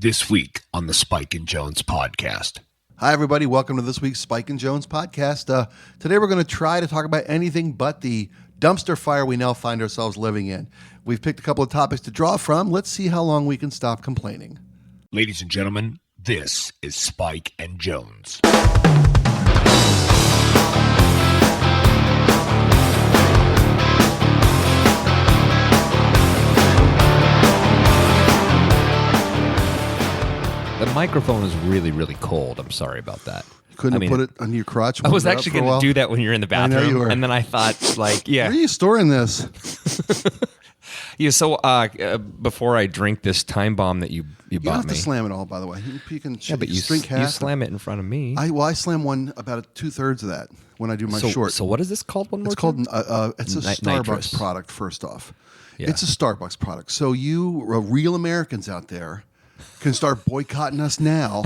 This week on the Spike and Jones podcast. Hi, everybody. Welcome to this week's Spike and Jones podcast. Today, we're going to try to talk about anything but the dumpster fire we now find ourselves living in. We've picked a couple of topics to draw from. Let's see how long we can stop complaining. Ladies and gentlemen, this is Spike and Jones. The microphone is really, really cold. I'm sorry about that. Couldn't have put it under your crotch? I was actually going to do that when you're in the bathroom. I know you were. And then I thought, like, yeah. Where are you storing this? Yeah, so before I drink this time bomb that you bought me. You don't have to slam it all, by the way. You can but you drink half. You slam it in front of me. I slam one about 2/3 of that when I do my short. So what is this called? It's called it's a Starbucks Nitrous. product. First off, Yeah. It's a Starbucks product. So you real Americans out there can start boycotting us now,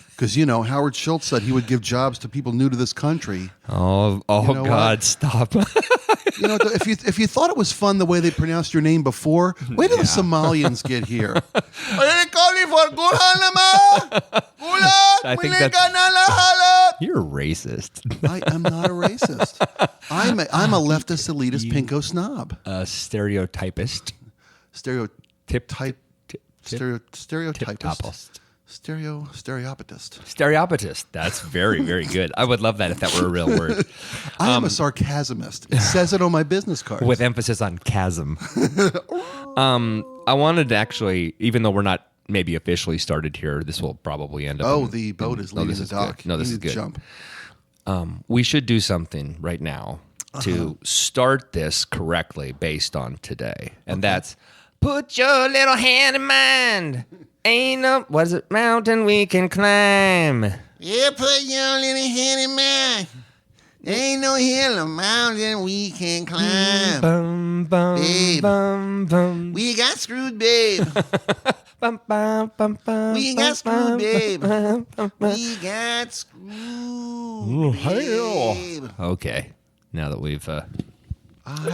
because Howard Schultz said he would give jobs to people new to this country. Oh God! Stop. If you thought it was fun the way they pronounced your name before, wait till the Somalians get here. I think you're racist. I am not a racist. I'm a leftist elitist pinko snob. Stereotypist. Stereotypist. Stereopatist. That's very, very good. I would love that if that were a real word. I am a sarcasmist. It says it on my business card. With emphasis on chasm. I wanted to actually, even though we're not maybe officially started here, this will probably end up. The boat is leaving the dock. Good. No, this is good. Jump. We should do something right now to start this correctly based on today. And that's, put your little hand in mine. Ain't no, what is it, mountain we can climb. Yeah, put your little hand in mine. Ain't no hill or mountain we can climb. Bum, bum, Babe. bum, bum. We got screwed, babe. Bum, bum, bum, bum, We got screwed, babe. bum, bum, bum. We got screwed, babe. Okay, now that we've Happy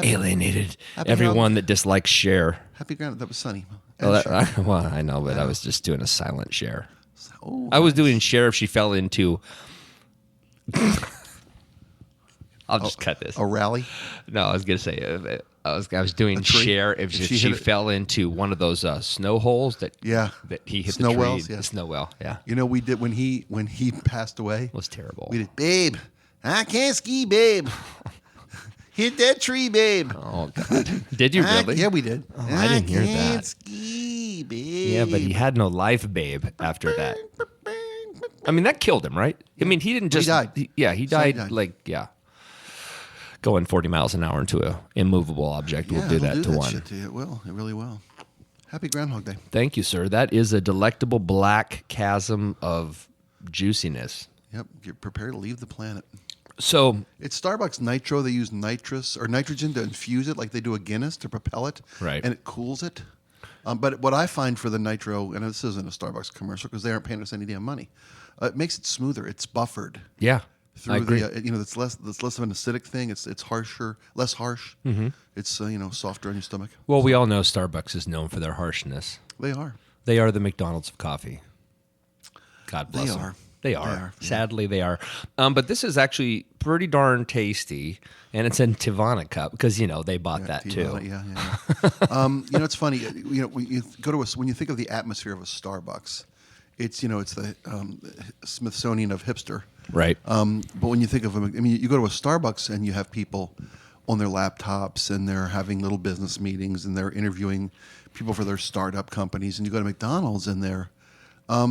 alienated everyone that dislikes Cher. Groundhog. That was Sonny. Well, I know, but I was just doing a silent Cher. Oh, I was doing Cher if she fell into... I'll just cut this. a rally. No, I was going to say, I was doing Cher if she hit it. fell into one of those snow holes that he hit Snow the tree. wells, yeah. The snow well, yeah. We did when he passed away. It was terrible. We did, babe. I can't ski, babe. Hit that tree, babe. Oh, God. Did you really? Yeah, we did. Oh, I didn't hear can't that. ski, babe. Yeah, but he had no life, babe, after that. I mean, that killed him, right? I mean, he didn't just... He died. He died, going 40 miles an hour into an immovable object will do that to one. Shit to you. It will. It really will. Happy Groundhog Day. Thank you, sir. That is a delectable black chasm of juiciness. Yep. Get prepared to leave the planet. So It's Starbucks Nitro. They use nitrous or nitrogen to infuse it like they do a Guinness to propel it. Right. And it cools it. But what I find for the Nitro, and this isn't a Starbucks commercial because they aren't paying us any damn money, it makes it smoother. It's buffered. yeah, Through I agree. it's less of an acidic thing. It's harsher, less harsh. Mm-hmm. It's softer on your stomach. Well, we all know Starbucks is known for their harshness. They are. They are the McDonald's of coffee. God bless They them. are. They are. Yeah. Sadly, they are. But this is actually pretty darn tasty, and it's in Tivana cup because they bought that too. Yeah. It's funny. When you go to when you think of the atmosphere of a Starbucks, it's the Smithsonian of hipster. Right. But when you think of you go to a Starbucks and you have people on their laptops and they're having little business meetings and they're interviewing people for their startup companies, and you go to McDonald's and they're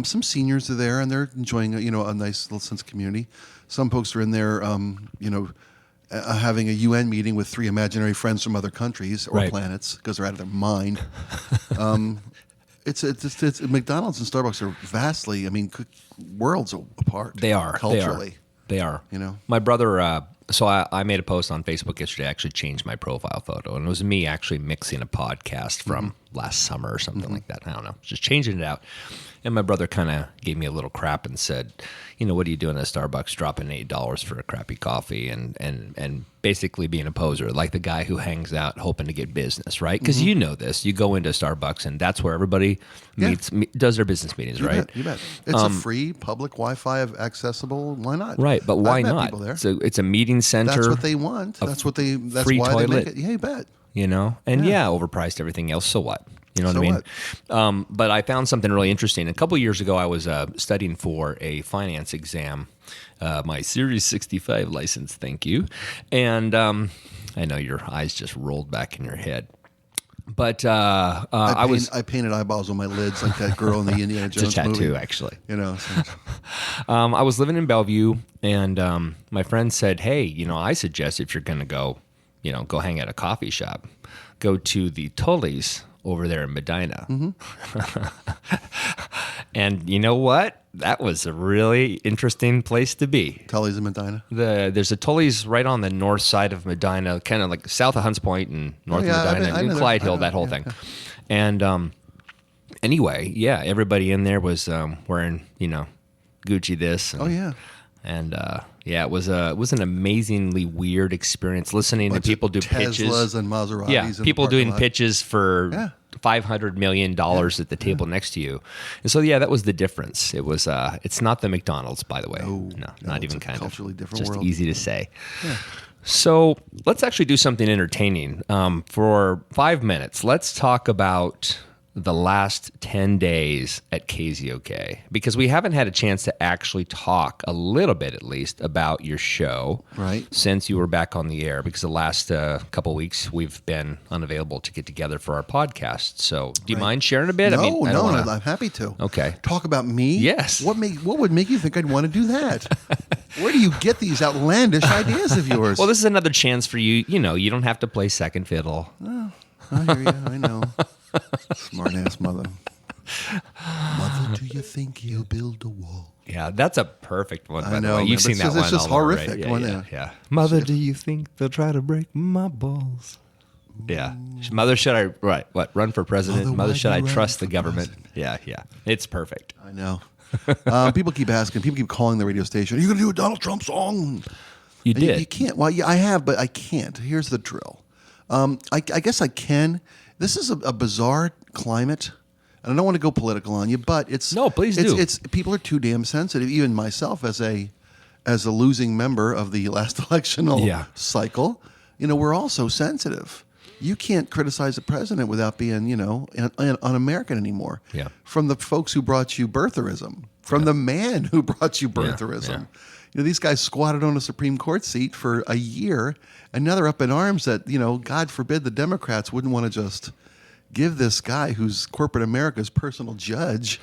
some seniors are there and they're enjoying a nice little sense of community. Some folks are in there having a UN meeting with 3 imaginary friends from other countries or planets because they're out of their mind. It's McDonald's and Starbucks are vastly, worlds apart. They are culturally. They are. My brother. So I made a post on Facebook yesterday. I actually changed my profile photo, and it was me actually mixing a podcast from last summer or something like that. I don't know, just changing it out. And my brother kind of gave me a little crap and said, what are you doing at Starbucks dropping $8 for a crappy coffee and basically being a poser, like the guy who hangs out hoping to get business, right? Because you know this. You go into Starbucks and that's where everybody does their business meetings, right? You bet. It's a free public Wi-Fi accessible. Why not? Right, but why I've met not? people there. So it's a meeting center. That's what they want. That's why toilet. they make it. Yeah, you bet. And overpriced everything else. So what? You know what I mean? But I found something really interesting. A couple of years ago, I was studying for a finance exam, my Series 65 license, thank you. And I know your eyes just rolled back in your head. But I painted eyeballs on my lids like that girl in the Indiana Jones movie. It's a tattoo, movie. actually. So. I was living in Bellevue, and my friend said, hey, I suggest if you're going to go hang at a coffee shop, go to the Tullys over there in Medina. And you know what? That was a really interesting place to be. Tullys in Medina? There's a Tullys right on the north side of Medina, kind of like south of Hunts Point and north of Medina, and Clyde Hill, that whole thing. And anyway, everybody in there was wearing, Gucci this. And, And it was an amazingly weird experience listening to people do pitches. Teslas and Maseratis. Yeah, people doing pitches for $500 million at the table next to you. And so, that was the difference. It was. It's not the McDonald's, by the way. No, not even kind of. Culturally different just world. easy to say. Yeah. So let's actually do something entertaining. For 5 minutes, let's talk about the last 10 days at KZOK, because we haven't had a chance to actually talk a little bit, at least, about your show since you were back on the air, because the last couple of weeks we've been unavailable to get together for our podcast. So do you mind sharing a bit? No, I'm happy to. Okay. Talk about me? Yes. What would make you think I'd want to do that? Where do you get these outlandish ideas of yours? Well, this is another chance for you. You don't have to play second fiddle. Oh, I hear you. I know. Smart ass mother. Mother, do you think you'll build a wall? Yeah, that's a perfect one. By the way, man, you've seen that one. It's just all over, horrific. Right? Yeah. Mother, do you think they'll try to break my balls? Yeah. Mother, should I run for president? Mother, should I trust the government? Yeah. It's perfect. I know. People keep asking. People keep calling the radio station. Are you going to do a Donald Trump song? You did. You can't. Well, I have, but I can't. Here's the drill. I guess I can. This is a bizarre climate, and I don't want to go political on you, but it's please do. It's people are too damn sensitive. Even myself, as a losing member of the last electional cycle, we're all so sensitive. You can't criticize the president without being, un-American anymore. Yeah. From the folks who brought you birtherism, from the man who brought you birtherism. Yeah. These guys squatted on a Supreme Court seat for a year, and now they're up in arms that, God forbid the Democrats wouldn't want to just give this guy who's corporate America's personal judge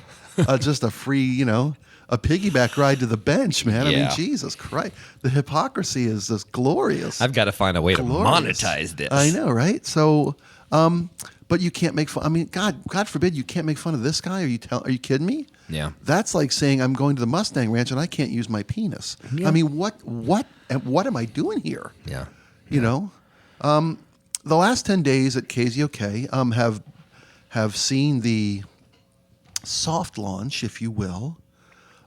just a free, a piggyback ride to the bench, man. I mean, Jesus Christ. The hypocrisy is just glorious. I've got to find a way to monetize this. I know, right? So, but you can't make fun. I mean, God forbid you can't make fun of this guy. Are you kidding me? Yeah. That's like saying I'm going to the Mustang Ranch and I can't use my penis. Yeah. I mean, what am I doing here? Yeah. The last 10 days at KZOK have seen the soft launch, if you will,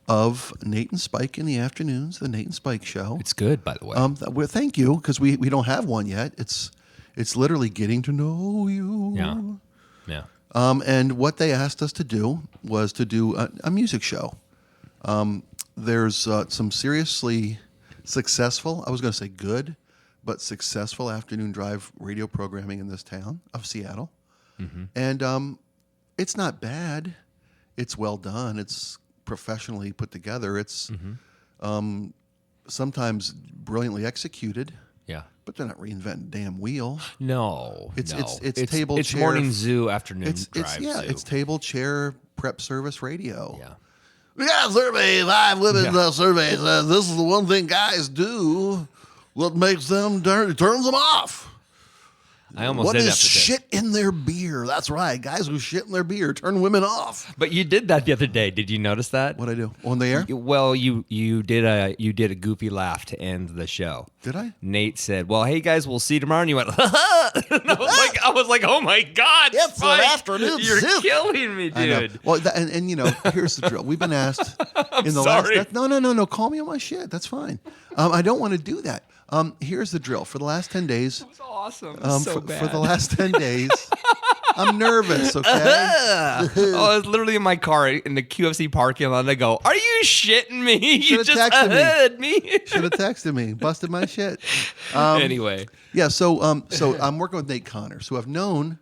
of Nate and Spike in the afternoons, the Nate and Spike show. It's good, by the way. Well, thank you, because we don't have one yet. It's literally getting to know you. Yeah. And what they asked us to do was to do a music show. There's some seriously successful, I was going to say good, but successful afternoon drive radio programming in this town of Seattle. Mm-hmm. And it's not bad. It's well done. It's professionally put together. It's sometimes brilliantly executed. Yeah. But they're not reinventing the damn wheel. No. It's table it's chair. Morning zoo, afternoon drive zoo. It's table chair prep service radio. Yeah. We got a survey, 5 women's surveys. This is the one thing guys do. What makes them dirty? Turns them off. I almost what did is that shit in their beer? That's right. Guys who shit in their beer turn women off. But you did that the other day. Did you notice that? What'd I do? On the air? Well, you did a goofy laugh to end the show. Did I? Nate said, "Well, hey guys, we'll see you tomorrow." And you went, "Ha ha!" And I was like, oh my God, It's an Spike, afternoon you're soup. killing me, I know. dude. Well, and here's the drill. We've been asked in the sorry. last. No. Call me on my shit. That's fine. I don't want to do that. Here's the drill. For the last 10 days, It's awesome. for the last 10 days, I'm nervous. Okay. I was literally in my car in the QFC parking lot, and I go, "Are you shitting me? You Should've just texted me." Should have texted me. Busted my shit. Anyway, Yeah. So I'm working with Nate Connors, who I've known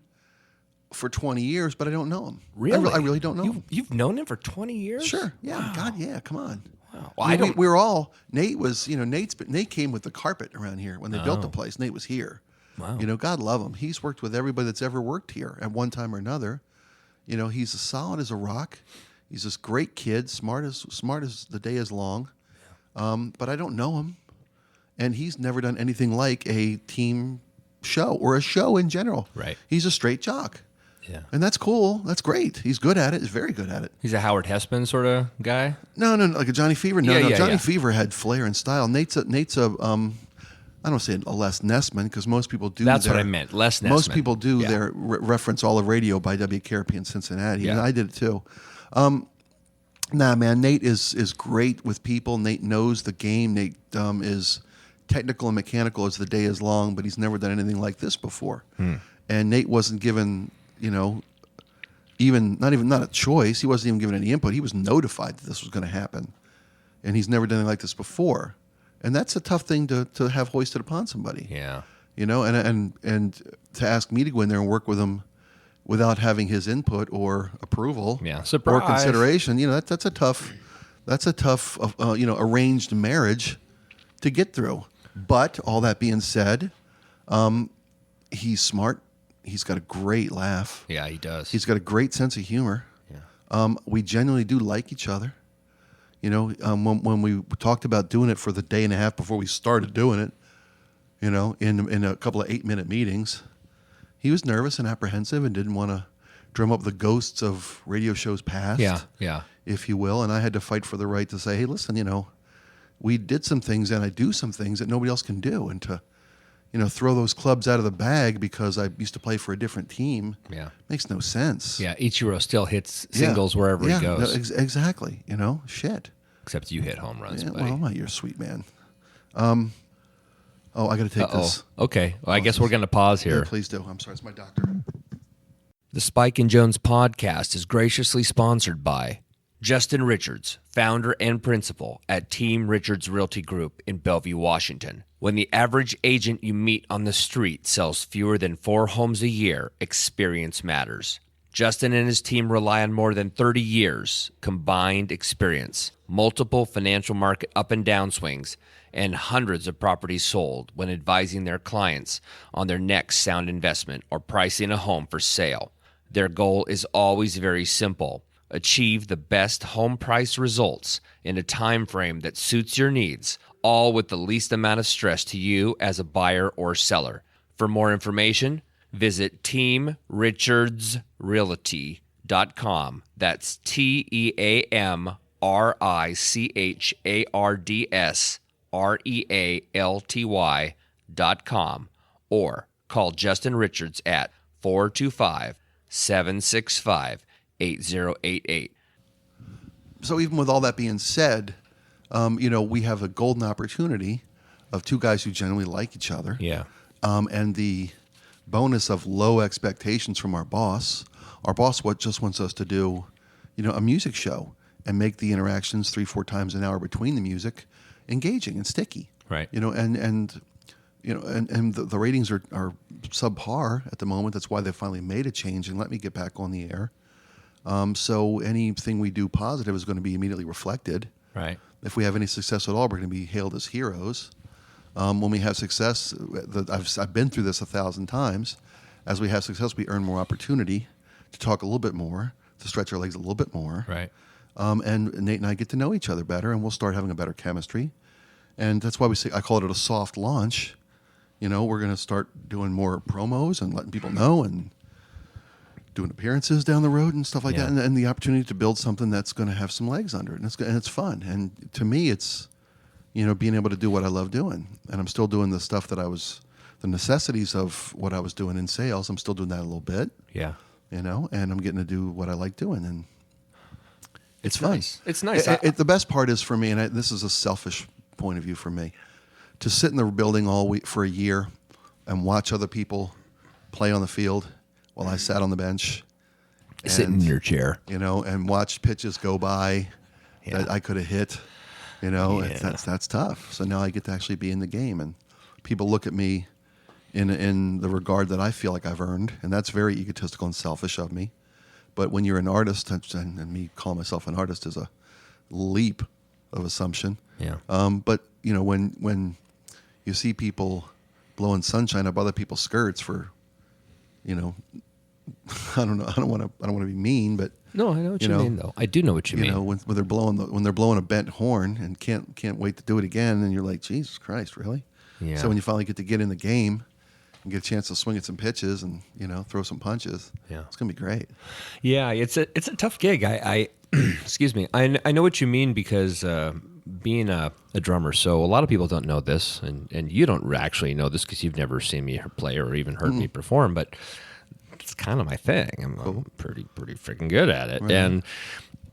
for 20 years, but I don't know him. really, I really don't know him. You've known him for 20 years? Sure. Yeah. Wow. God. Yeah. Come on. Wow. I mean, we were all. Nate was. Nate came with the carpet around here when they built the place. Nate was here. Wow. God love him. He's worked with everybody that's ever worked here at one time or another. He's as solid as a rock. He's this great kid, smart as the day is long. But I don't know him, and he's never done anything like a team show or a show in general. Right. He's a straight jock. Yeah. And that's cool. That's great. He's good at it. He's very good at it. He's a Howard Hessman sort of guy. No, like a Johnny Fever. No, Yeah, Johnny yeah. Fever had flair and style. Nate's a I don't say a Les Nessman because most people do. That's what I meant. Les Nessman. Most people do Yeah. their reference all of radio by WKRP in Cincinnati, Yeah. and I did it too. Nah, man, Nate is great with people. Nate knows the game. Nate is technical and mechanical as the day is long, but he's never done anything like this before. And Nate wasn't given, not a choice. He wasn't even given any input. He was notified that this was going to happen, and he's never done anything like this before. And that's a tough thing to have hoisted upon somebody. Yeah. And to ask me to go in there and work with him without having his input or approval, Yeah. or Surprise. consideration, that's a tough arranged marriage to get through. But all that being said, he's smart. He's got a great laugh. Yeah, he does. He's got a great sense of humor. Yeah. We genuinely do like each other. When we talked about doing it for the day and a half before we started doing it, in a couple of 8-minute meetings, he was nervous and apprehensive and didn't want to drum up the ghosts of radio shows past, Yeah. if you will. And I had to fight for the right to say, hey, listen, we did some things and I do some things that nobody else can do. And to, throw those clubs out of the bag because I used to play for a different team makes no sense. Yeah, Ichiro still hits singles wherever he goes. No, exactly. Shit. Except you hit home runs, Yeah, buddy. well, you're a sweet man. I got to take this. Okay. Well, I guess we're going to pause here. Yeah, please do. I'm sorry. It's my doctor. The Spike and Jones podcast is graciously sponsored by Justin Richards, founder and principal at Team Richards Realty Group in Bellevue, Washington. When the average agent you meet on the street sells fewer than 4 homes a year, experience matters. Justin and his team rely on more than 30 years combined experience, multiple financial market up and down swings, and hundreds of properties sold when advising their clients on their next sound investment or pricing a home for sale. Their goal is always very simple: achieve the best home price results in a time frame that suits your needs, all with the least amount of stress to you as a buyer or seller. For more information, visit teamrichardsrealty.com. That's TEAMRICHARDSREALTY.com, or call Justin Richards at 425-765-8088. So even with all that being said, we have a golden opportunity of 2 guys who genuinely like each other. Yeah. And the bonus of low expectations from our boss. Our boss just wants us to do, a music show and make the interactions 3-4 times an hour between the music engaging and sticky. Right. And the ratings are subpar at the moment. That's why they finally made a change and let me get back on the air. So anything we do positive is going to be immediately reflected. Right. If we have any success at all, we're going to be hailed as heroes. When we have success, I've been through this 1,000 times. As we have success, we earn more opportunity to talk a little bit more, to stretch our legs a little bit more. Right. And Nate and I get to know each other better, and we'll start having a better chemistry. And that's why I call it a soft launch. We're going to start doing more promos and letting people know and doing appearances down the road and stuff like that. And the opportunity to build something that's going to have some legs under it. And it's fun. And to me, it's, being able to do what I love doing. And I'm still doing the stuff that I was the necessities of what I was doing in sales. I'm still doing that a little bit. Yeah. And I'm getting to do what I like doing, and It's fun. nice. It's nice. The best part is for me, and this is a selfish point of view for me, to sit in the building all week for a year and watch other people play on the field while I sat on the bench. Sitting in your chair. And watch pitches go by that I could have hit. Yeah. That's tough. So now I get to actually be in the game, and people look at me in the regard that I feel like I've earned, and that's very egotistical and selfish of me. But when you're an artist, and me calling myself an artist is a leap of assumption. Yeah. But when you see people blowing sunshine up other people's skirts for, I don't know. I don't want to be mean, but No, I know what you mean, though. I do know what you mean. when they're blowing a bent horn and can't wait to do it again, and you're like, Jesus Christ, really? Yeah. So when you finally get to get in the game and get a chance to swing at some pitches and throw some punches, it's gonna be great. Yeah, it's a tough gig. I excuse me. I know what you mean because being a drummer. So a lot of people don't know this, and you don't actually know this because you've never seen me play or even heard me perform. But it's kind of my thing. I'm pretty freaking good at it, right.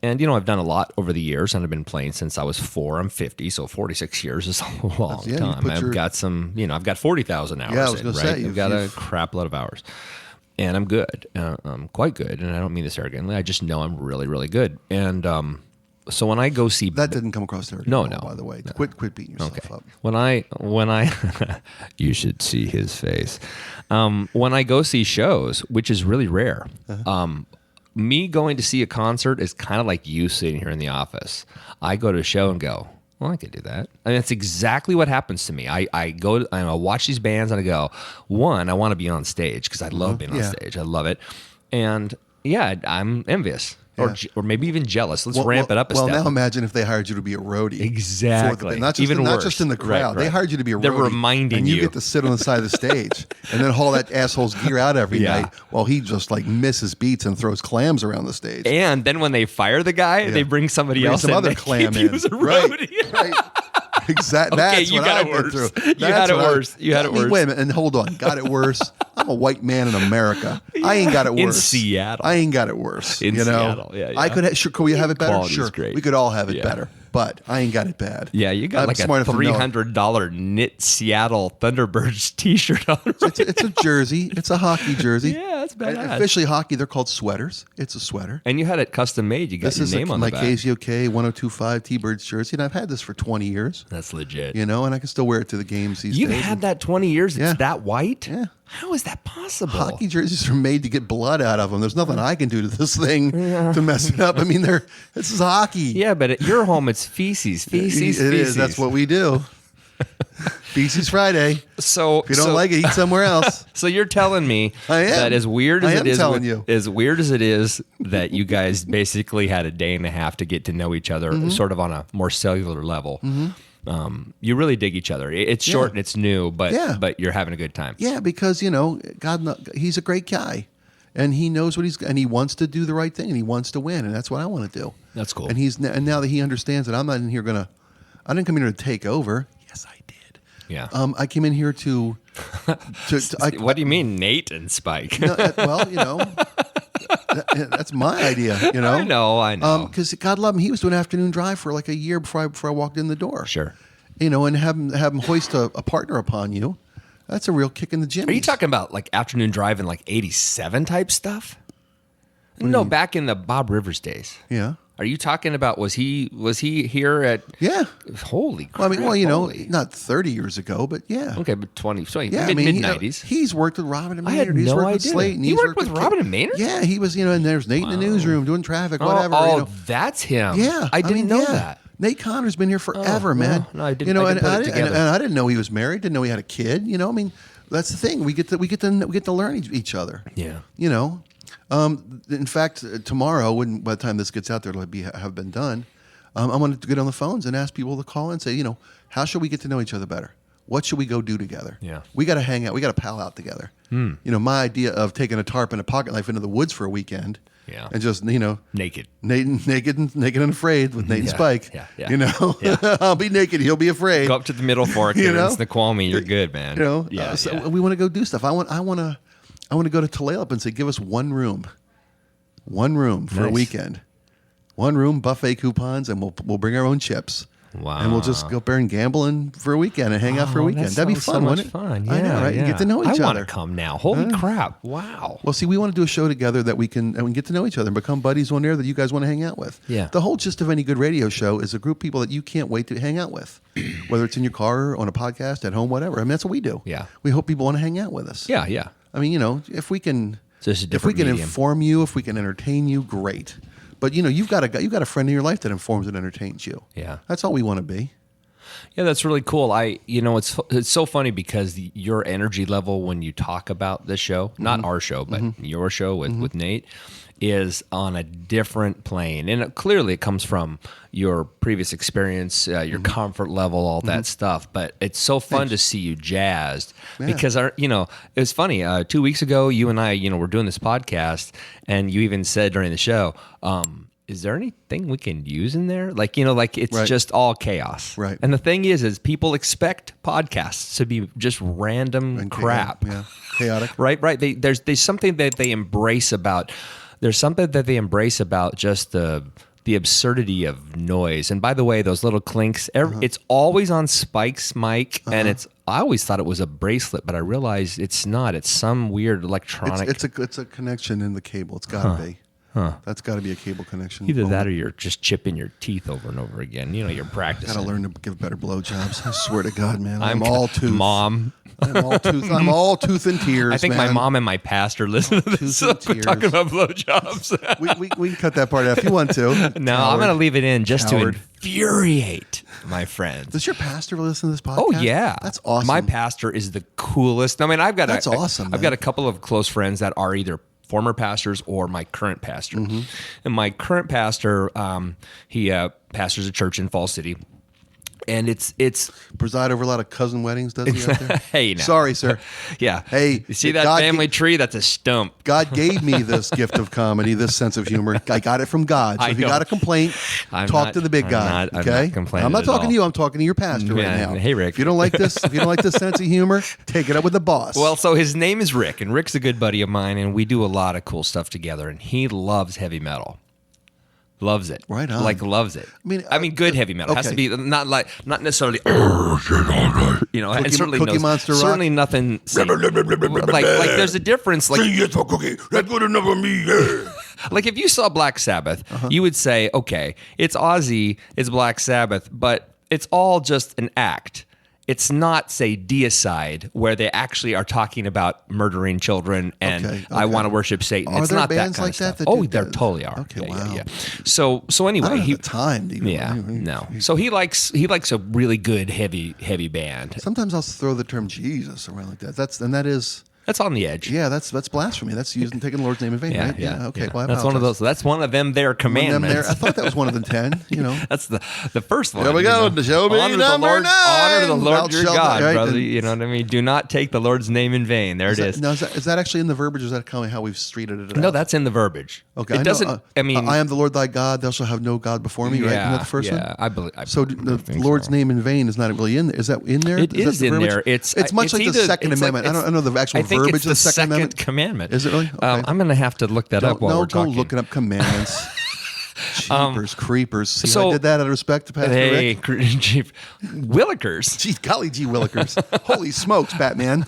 And I've done a lot over the years, and I've been playing since I was 4. I'm 50, so 46 years is a long time. I've got I've got 40,000 hours. Yeah, I was going to say. I've got a crap load of hours. And I'm good. I'm quite good, and I don't mean this arrogantly. I just know I'm really, really good. And so when I go see... That didn't come across arrogant at all, by the way. No. Quit beating yourself up. When I you should see his face. When I go see shows, which is really rare, me going to see a concert is kind of like you sitting here in the office. I go to a show and go, well, I could do that. I mean, that's exactly what happens to me. I go and I watch these bands and I go, one, I want to be on stage because I love being on stage. I love it. And yeah, I'm envious. Or maybe even jealous. Let's ramp it up a step. Well, now imagine if they hired you to be a roadie. Exactly. Not just in the crowd. Right. They hired you to be a roadie. They're reminding and you. You get to sit on the side of the stage and then haul that asshole's gear out every night while he just misses beats and throws clams around the stage. And then when they fire the guy, they bring somebody else some in. Other clam in. Who's a roadie. Right. Exactly. Okay, That's what I've been through. You had it worse. You had it worse. Wait a minute, and hold on. Got it worse. I'm a white man in America. I ain't got it worse. In Seattle. I ain't got it worse. In Seattle. Yeah. I could. Could we have it better? Quality's Sure. great. We could all have it better. But I ain't got it bad. Yeah, you got like a $300 knit Seattle Thunderbirds T-shirt on. Right? It's a jersey. It's a hockey jersey. Yeah, that's badass. Officially hockey, they're called sweaters. It's a sweater. And you had it custom made. You got your name on the back. This is my KZOK 1025 T-Birds jersey, and I've had this for 20 years. That's legit. And I can still wear it to the games these days. You've had that 20 years? It's that white? Yeah. How is that possible? Hockey jerseys are made to get blood out of them. There's nothing I can do to this thing to mess it up. I mean, this is hockey. Yeah, but at your home, it's feces. It is. That's what we do. Feces Friday. So if you don't like it, eat somewhere else. So you're telling me that as weird as it is that you guys basically had a day and a half to get to know each other, sort of on a more cellular level. You really dig each other. It's short and it's new, but you're having a good time. Yeah, because he's a great guy, and he knows what and he wants to do the right thing, and he wants to win, and that's what I want to do. That's cool. And now that he understands that I'm not in here I didn't come in here to take over. Yes, I did. Yeah. I came in here to what do you mean, Nate and Spike? That's my idea, I know. Because God love him, he was doing an afternoon drive for like a year before I walked in the door. Sure. And have him hoist a partner upon you. That's a real kick in the jimmies. Are you talking about like afternoon drive in like 87 type stuff? No, back in the Bob Rivers days. Yeah. Are you talking about was he here at? Yeah. Holy crap! Not 30 years ago, but yeah. Okay, but 20. So yeah, mid 90s. He's worked with Robin and Maynard. I had he's no worked idea. With Slate. He worked with Robin and Maynard. Yeah, he was. And there's Nate in the newsroom doing traffic, whatever. Oh, that's him. Yeah, I didn't know that. Nate Connor's been here forever, man. No, I didn't. I didn't put it together. And I didn't know he was married. Didn't know he had a kid. That's the thing. We get to learn each other. Yeah. In fact, tomorrow, by the time this gets out there, it'll have been done. I'm going to get on the phones and ask people to call and say, how should we get to know each other better? What should we go do together? Yeah. We got to hang out. We got to pal out together. You know, my idea of taking a tarp and a pocket knife into the woods for a weekend. Yeah. And just, naked and afraid with Nate and Spike. Yeah. You know, I'll be naked. He'll be afraid. Go up to the middle fork and rinse the Snoqualmie. You're good, man. You know, so we want to go do stuff. I want to go to Tullys and say, give us one room for a weekend, one room, buffet coupons, and we'll bring our own chips. Wow. And we'll just go up there and gamble for a weekend and hang out for a weekend. That'd be fun, wouldn't it? Fun. I know, right? Yeah. You get to know each other. I want to come now. Holy crap. Wow. Well, see, we want to do a show together that we can get to know each other and become buddies on there that you guys want to hang out with. Yeah. The whole gist of any good radio show is a group of people that you can't wait to hang out with, whether it's in your car, on a podcast, at home, whatever. I mean, that's what we do. Yeah. We hope people want to hang out with us. Yeah, yeah. I mean, if we can, Just a different medium. inform you, if we can entertain you, great. But you've got a friend in your life that informs and entertains you. Yeah. That's all we want to be. Yeah, that's really cool. It's so funny because your energy level when you talk about this show, not our show, but your show with Nate, is on a different plane. And clearly it comes from your previous experience, your comfort level, all that stuff. But it's so fun to see you jazzed because, it was funny. 2 weeks ago, you and I, were doing this podcast and you even said during the show, is there anything we can use in there? It's just all chaos. Right. And the thing is people expect podcasts to be just random And crap. Chaotic. Right. There's something that they embrace about. There's something that they embrace about just the absurdity of noise. And by the way, those little clinks, it's always on Spike's mic, and I always thought it was a bracelet, but I realized it's not. It's some weird electronic. It's a connection in the cable. It's got to be. That's got to be a cable connection. Either that or you're just chipping your teeth over and over again. You're practicing. Got to learn to give better blowjobs. I swear to God, man. I'm all tooth. Mom. I'm all tooth and tears. I think man. my mom and my pastor listen to this. So we're talking about blowjobs. we can cut that part out if you want to. No, I'm going to leave it in just to infuriate my friends. Does your pastor listen to this podcast? Oh yeah, that's awesome. My pastor is the coolest. I mean, that's awesome. I've got a couple of close friends that are either former pastors or my current pastor. And my current pastor, he pastors a church in Falls City. And it's preside over a lot of cousin weddings, does he? Out there? Hey, now. Sorry, sir. Yeah. Hey, you see that family tree? That's a stump. God gave me this gift of comedy, this sense of humor. I got it from God. So if you got a complaint, talk to the big guy. Okay. I'm not talking to you. I'm talking to your pastor right now. Hey, Rick. If you don't like this sense of humor, take it up with the boss. Well, so his name is Rick, and Rick's a good buddy of mine, and we do a lot of cool stuff together. And he loves heavy metal. Loves it. Right on. Loves it. I mean, good heavy metal. It has to be not necessarily and certainly Cookie Monster rock? certainly nothing like there's a difference Yes, cookie. That's good enough for me. Yeah. like if you saw Black Sabbath, you would say, okay, it's Ozzy, it's Black Sabbath, but it's all just an act. It's not, say, Deicide, where they actually are talking about murdering children and I want to worship Satan. Are it's there not bands that kind like of stuff. that Oh, do there that? totally are. Okay, Yeah. wow. So anyway, I don't have the time to even. yeah, no. So he likes a really good heavy band. Sometimes I'll throw the term Jesus around like that. That's on the edge. Yeah, that's blasphemy. That's using taking the Lord's name in vain, right? Okay, well, I that's one of apologize. those. That's one of them. Their commandments. I thought that was one of the 10. That's the first one. There we go. Show me honor number the Lord, 9. Honor the Lord your God, right? brother. You know what I mean? Do not take the Lord's name in vain. There it is. Now, is that actually in the verbiage, or is that kind of how we've streeted it out? No, that's in the verbiage. Okay, It doesn't. I mean, I am the Lord thy God. Thou shalt have no God before me. Right? Isn't that the first one? I believe. So the Lord's name in vain is not really in there. Is that in there? It is that the in verbiage? there. It's much like the Second Amendment. I don't know the actual think verbiage it's of the Second Amendment. Commandment. Is it really? Okay. I'm going to have to look that up while we're talking. Go looking up commandments. Jeepers creepers. See, so- I did that out of respect to Pastor Rick. Willikers. Gee, golly gee willikers. Holy smokes, Batman.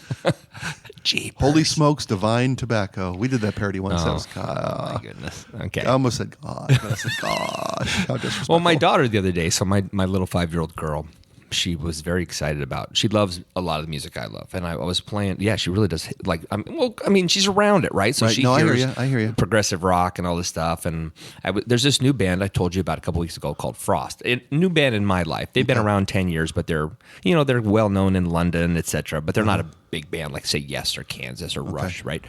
Jeepers. Holy smokes, divine tobacco. We did that parody once. That was God. Oh my goodness. Okay. I almost said God, but I said gosh. How disrespectful. Well, my daughter the other day, so my little 5-year-old girl, she was very excited about. She loves a lot of the music I love, and I was playing. Yeah, she really does. She's around it, right? So Right. she No, I hear hears you. I hear you. progressive rock and all this stuff. And there's this new band I told you about a couple weeks ago called Frost. A new band in my life. They've been around 10 years, but they're well known in London, etc. But they're not a big band like say Yes or Kansas or Rush, right?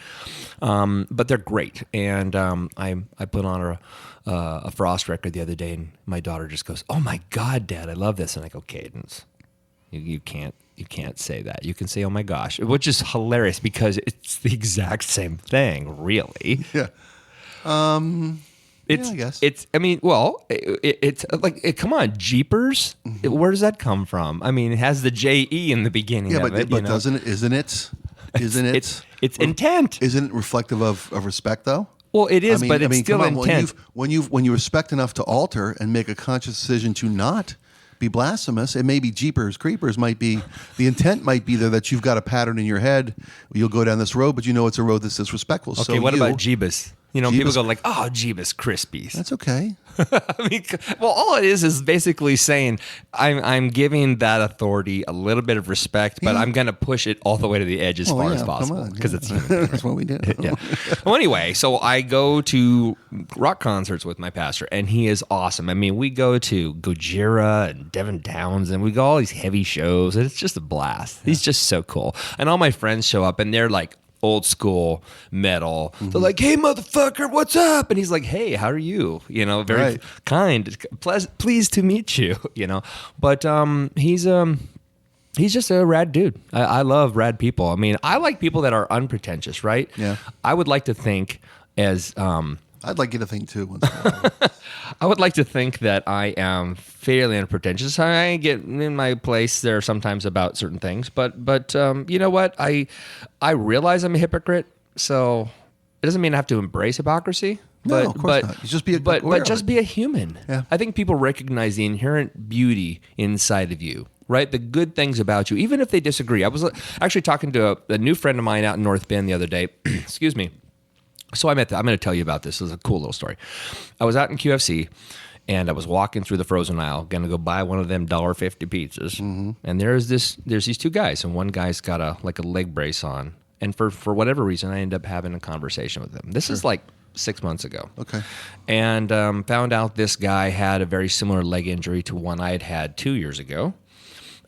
But they're great. And I put on a Frost record the other day, and my daughter just goes, "Oh my God, Dad, I love this!" And I go, "Cadence, You can't say that. You can say, "Oh my gosh," which is hilarious because it's the exact same thing, really. Yeah. It's, I guess. it's. I mean, well, it's like, come on, Jeepers. Where does that come from? I mean, it has the JE in the beginning of it. But doesn't it? Isn't it? It's intent. Isn't it reflective of respect though? Well, it is, but it's still come on, intent. When you respect enough to alter and make a conscious decision to not be blasphemous, it may be Jeepers Creepers. Might be the intent might be there that you've got a pattern in your head. You'll go down this road, but you know it's a road that's disrespectful. Okay, so what about Jeebus? You know, Jeebus? people go like, "Oh, Jeebus Krispies." That's okay. I mean, well, all it is basically saying I'm giving that authority a little bit of respect, but I'm going to push it all the way to the edge as far as possible because it's that's what we do. yeah. Well, anyway, so I go to rock concerts with my pastor, and he is awesome. I mean, we go to Gojira and Devin Downs, and we go all these heavy shows, and it's just a blast. He's just so cool, and all my friends show up, and they're like old school metal. They're like, "Hey, motherfucker, what's up?" And he's like, "Hey, how are you?" You know, very kind, pleased to meet you. You know, but he's just a rad dude. I love rad people. I mean, I like people that are unpretentious, right? Yeah. I would like to think as I'd like you to think too. Once in a while. I would like to think that I am fairly unpretentious. I get in my place there sometimes about certain things, but you know what? I realize I'm a hypocrite, so it doesn't mean I have to embrace hypocrisy. No, of course not. You just be but just be a human. Yeah. I think people recognize the inherent beauty inside of you. Right? The good things about you, even if they disagree. I was actually talking to a new friend of mine out in North Bend the other day. Excuse me. So I'm going to tell you about this. This is a cool little story. I was out in QFC, and I was walking through the frozen aisle, going to go buy one of them $1.50 pizzas. And there's these two guys, and one guy's got a leg brace on. And for whatever reason, I end up having a conversation with him. This is like 6 months ago. Okay. And found out this guy had a very similar leg injury to one I had 2 years ago.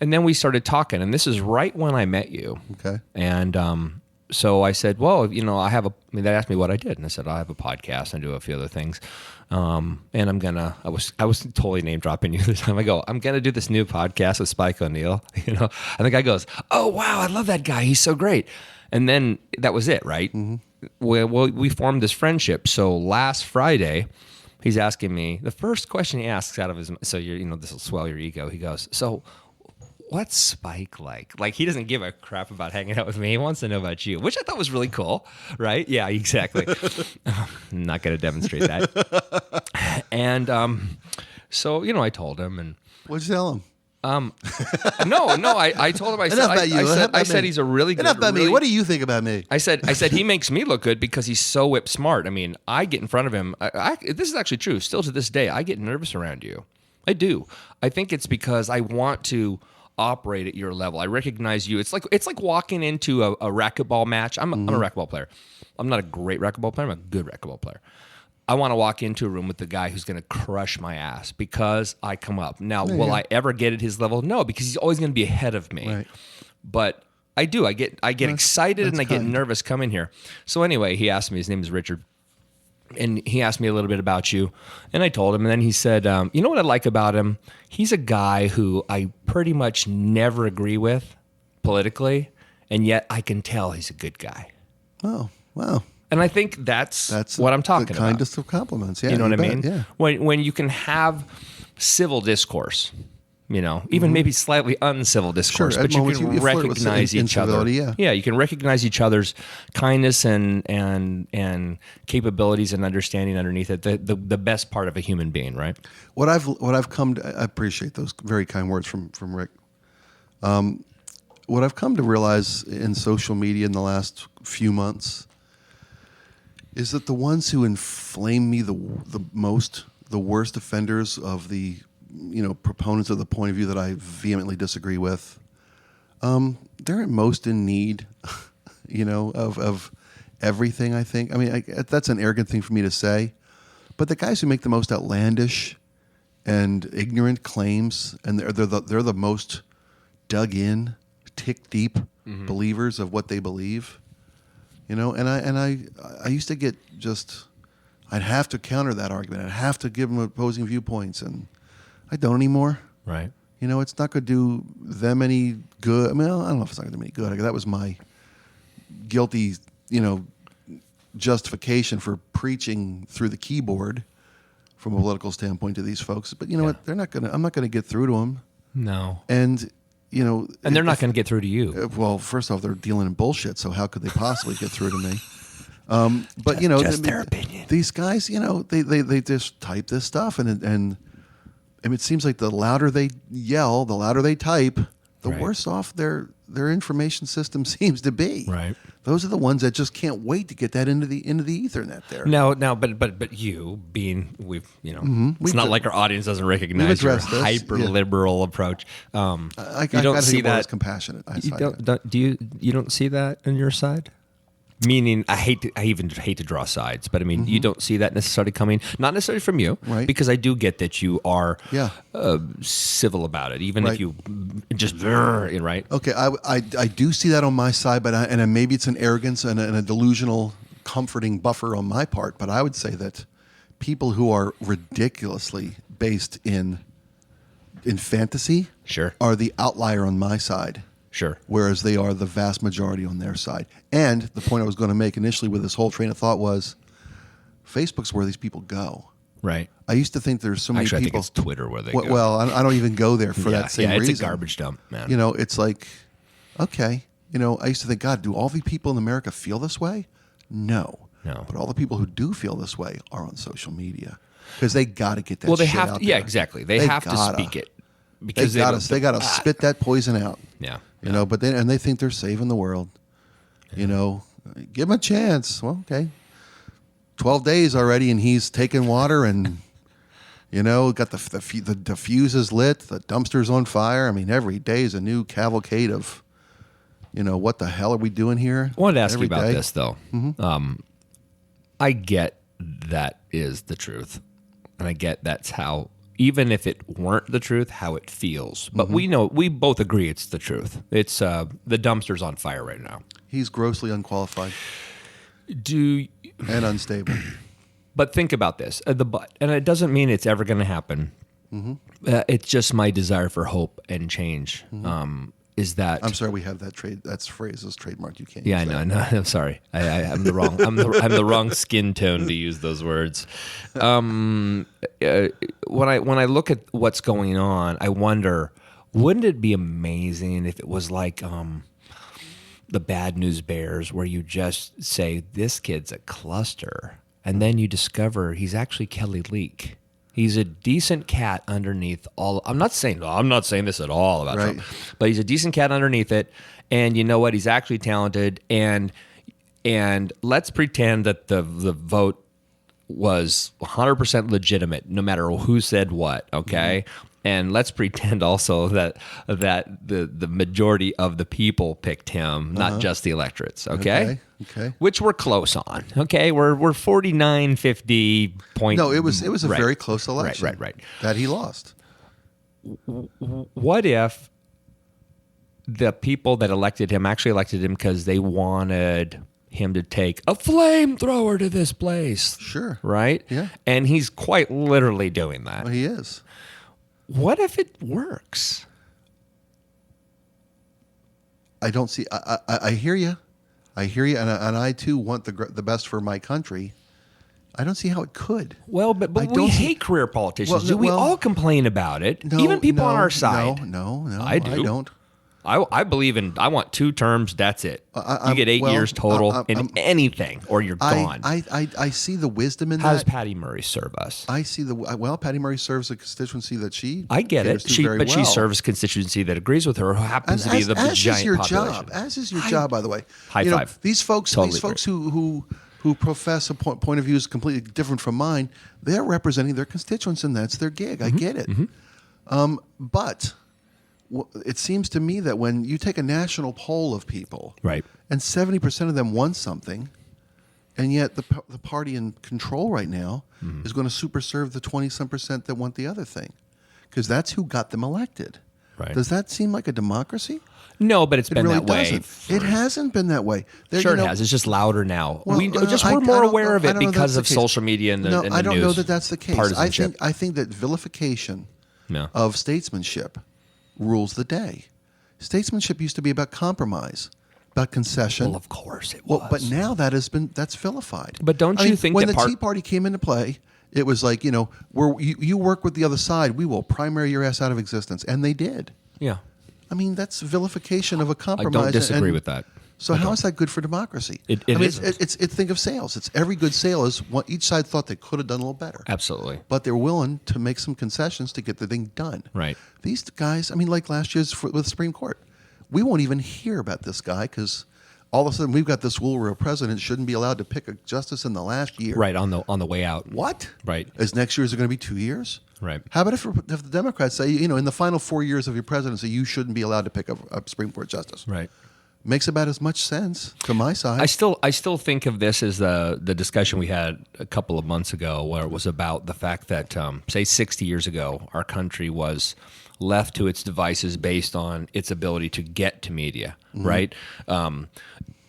And then we started talking, and this is right when I met you. Okay. And so I said, well, you know, they asked me what I did, and I said, I have a podcast and do a few other things. And I was totally name dropping you this time. I go, I'm going to do this new podcast with Spike O'Neill, you know, and the guy goes, oh, wow, I love that guy. He's so great. And then that was it, right? We formed this friendship. So last Friday, he's asking me, the first question he asks out of his, so this will swell your ego. He goes, so what's Spike like? Like, he doesn't give a crap about hanging out with me. He wants to know about you, which I thought was really cool, right? Yeah, exactly. I'm not going to demonstrate that. And so, you know, I told him. And what'd you tell him? No, I told him, I said he's a really good. Enough about me. What do you think about me? I said he makes me look good because he's so whip smart. I mean, I get in front of him. This is actually true. Still to this day, I get nervous around you. I do. I think it's because I want to operate at your level. I recognize you. It's like walking into a racquetball match. I'm a racquetball player. I'm not a great racquetball player. I'm a good racquetball player. I want to walk into a room with the guy who's going to crush my ass because I come up. Now, will I ever get at his level? No, because he's always going to be ahead of me. Right. But I do. I get excited and I get nervous coming here. So anyway, he asked me. His name is Richard. And he asked me a little bit about you, and I told him, and then he said, you know what I like about him? He's a guy who I pretty much never agree with politically, and yet I can tell he's a good guy. Oh, wow. And I think that's what I'm talking the about. kindest of compliments. Yeah, you know what I mean? Yeah. When you can have civil discourse, you know, even maybe slightly uncivil discourse, Sure, but you can recognize each other. Yeah, you can recognize each other's kindness and capabilities and understanding underneath it. The best part of a human being, right? What I've come to, I appreciate those very kind words from Rick. What I've come to realize in social media in the last few months is that the ones who inflame me the most, the worst offenders of the proponents of the point of view that I vehemently disagree with, they're most in need, of everything, I think. I mean, that's an arrogant thing for me to say, but the guys who make the most outlandish and ignorant claims, and they're the most dug in, tick deep believers of what they believe, and I used to get I'd have to counter that argument. I'd have to give them opposing viewpoints, and I don't anymore. Right. it's not going to do them any good. I mean, I don't know if it's not going to do any good. That was my guilty, justification for preaching through the keyboard from a political standpoint to these folks. But you know what? I'm not going to get through to them. No. And, and they're not going to get through to you. Well, first off, they're dealing in bullshit. So how could they possibly get through to me? But just their opinion. These guys, they just type this stuff, and it seems like the louder they yell, the louder they type, the worse off their information system seems to be. Right. Those are the ones that just can't wait to get that into the Ethernet there. No, but you being it's not like our audience doesn't recognize your hyper liberal approach. I don't see that as compassionate. You don't see that on your side? Meaning, I even hate to draw sides, but I mean, you don't see that necessarily coming, not necessarily from you, right? Because I do get that you are civil about it, even if you just right. Okay, I do see that on my side, but and maybe it's an arrogance and a delusional, comforting buffer on my part. But I would say that people who are ridiculously based in fantasy, are the outlier on my side. Sure. Whereas they are the vast majority on their side. And the point I was going to make initially with this whole train of thought was Facebook's where these people go. Right. I used to think there's so many people. I think it's Twitter where they go. Well, I don't even go there for that same reason. Yeah, it's a garbage dump, man. It's like, okay. I used to think, God, do all the people in America feel this way? No. But all the people who do feel this way are on social media. Because they got to get that shit out there. Yeah, exactly. They have to speak it. Because they got to spit that poison out. Yeah. But they think they're saving the world. Yeah. Give him a chance. Well, okay. 12 days already, and he's taking water and, got the fuses lit, the dumpster's on fire. I mean, every day is a new cavalcade of, what the hell are we doing here? I wanted to ask you about this, though. Mm-hmm. I get that is the truth. And I get that's how, even if it weren't the truth, how it feels. But we both agree it's the truth. It's the dumpster's on fire right now. He's grossly unqualified. And unstable. But think about this. And it doesn't mean it's ever going to happen. Mm-hmm. It's just my desire for hope and change. Mm-hmm. Is that I'm sorry we have that phrase is trademarked. You can't. Yeah, I know. I'm sorry. I'm the wrong. I'm the wrong skin tone to use those words. When I look at what's going on, I wonder, wouldn't it be amazing if it was like the Bad News Bears, where you just say this kid's a cluster, and then you discover he's actually Kelly Leak. He's a decent cat underneath all. I'm not saying this at all about Trump, but he's a decent cat underneath it. And you know what? He's actually talented. And let's pretend that the vote was 100% legitimate, no matter who said what. Okay. Mm-hmm. And let's pretend also that the majority of the people picked him, not just the electorates. Okay. Which we're close on. Okay, we're 49, 50 point. No, it was a very close election. Right. That he lost. What if the people that elected him actually elected him because they wanted him to take a flamethrower to this place? Sure. Right? Yeah. And he's quite literally doing that. Well, he is. What if it works? I don't see. I hear you. I hear you, and I too want the best for my country. I don't see how it could. Well, but we hate career politicians. We all complain about it. Even people on our side. No. I do. I don't. I believe in. I want 2 terms. That's it. You get 8 years total in anything, or you're gone. I see the wisdom in that. How does Patty Murray serve us? I see Patty Murray serves a constituency that she. I get it. She serves a constituency that agrees with her, who happens to be the giant population. As is your job, by the way. High five. These folks who profess a point of view is completely different from mine. They're representing their constituents, and that's their gig. Mm-hmm. I get it. Mm-hmm. But it seems to me that when you take a national poll of people, right, and 70% of them want something, and yet the party in control right now is going to super serve the 20-some% that want the other thing, because that's who got them elected. Right. Does that seem like a democracy? No, but it's been really that way. It hasn't been that way. Sure, it has. It's just louder now. Well, we're more aware of it because of social media and the news. I don't know that that's the case. Partisanship. I think that vilification of statesmanship rules the day. Statesmanship used to be about compromise, about concession. Well, of course it was. Well, but now that's vilified. But don't you think when that the Tea Party came into play, it was like, you work with the other side, we will primary your ass out of existence, and they did. Yeah. I mean, that's vilification of a I compromise. don't disagree with that. So how is that good for democracy? It isn't. It's think of sales. It's every good sale is what each side thought they could have done a little better. Absolutely. But they're willing to make some concessions to get the thing done. Right. These guys, I mean, like last year's with the Supreme Court, we won't even hear about this guy because all of a sudden we've got this rule where a president shouldn't be allowed to pick a justice in the last year. Right, on the way out. What? Right. Is next year, is it going to be 2 years? Right. How about if the Democrats say, in the final 4 years of your presidency, you shouldn't be allowed to pick a Supreme Court justice? Right. Makes about as much sense to my side. I still think of this as the discussion we had a couple of months ago, where it was about the fact that, say, 60 years ago, our country was left to its devices based on its ability to get to media, right?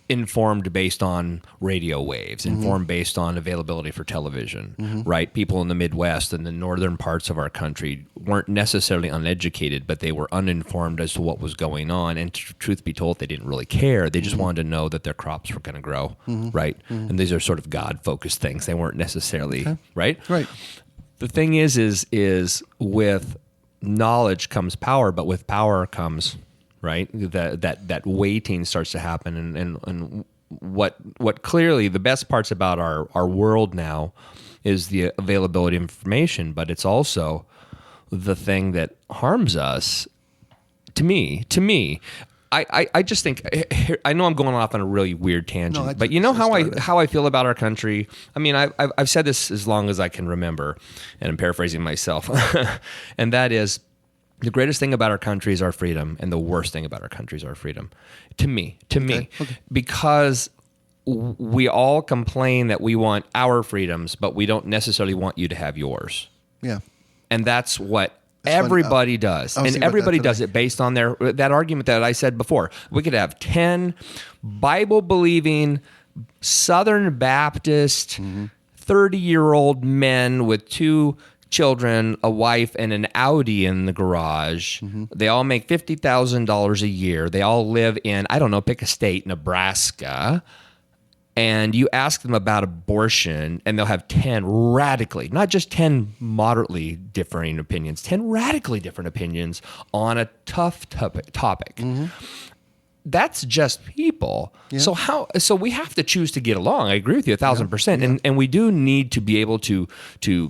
Informed based on radio waves, informed based on availability for television, right? People in the Midwest and the northern parts of our country weren't necessarily uneducated, but they were uninformed as to what was going on. And truth be told, they didn't really care. They just wanted to know that their crops were going to grow, right? And these are sort of God-focused things. They weren't necessarily, right? Right. The thing is with knowledge comes power, but with power comes, right, that weighting starts to happen, and what clearly the best parts about our world now is the availability of information, but it's also the thing that harms us. To me, I just think, I know I'm going off on a really weird tangent, but you know how I feel about our country. I mean, I've said this as long as I can remember, and I'm paraphrasing myself, and that is, the greatest thing about our country is our freedom, and the worst thing about our country is our freedom. To me, because we all complain that we want our freedoms, but we don't necessarily want you to have yours. Yeah. And that's what everybody does. And everybody does it based on that argument that I said before. We could have 10 Bible-believing Southern Baptist 30-year-old men with 2 children, a wife, and an Audi in the garage. They all make $50,000 a year. They all live in, I don't know, pick a state, Nebraska. And you ask them about abortion, and they'll have 10 radically, not just 10 moderately differing opinions, 10 radically different opinions on a tough topic. That's just people. Yeah. So we have to choose to get along. I agree with you 1,000%. Yeah. And we do need to be able to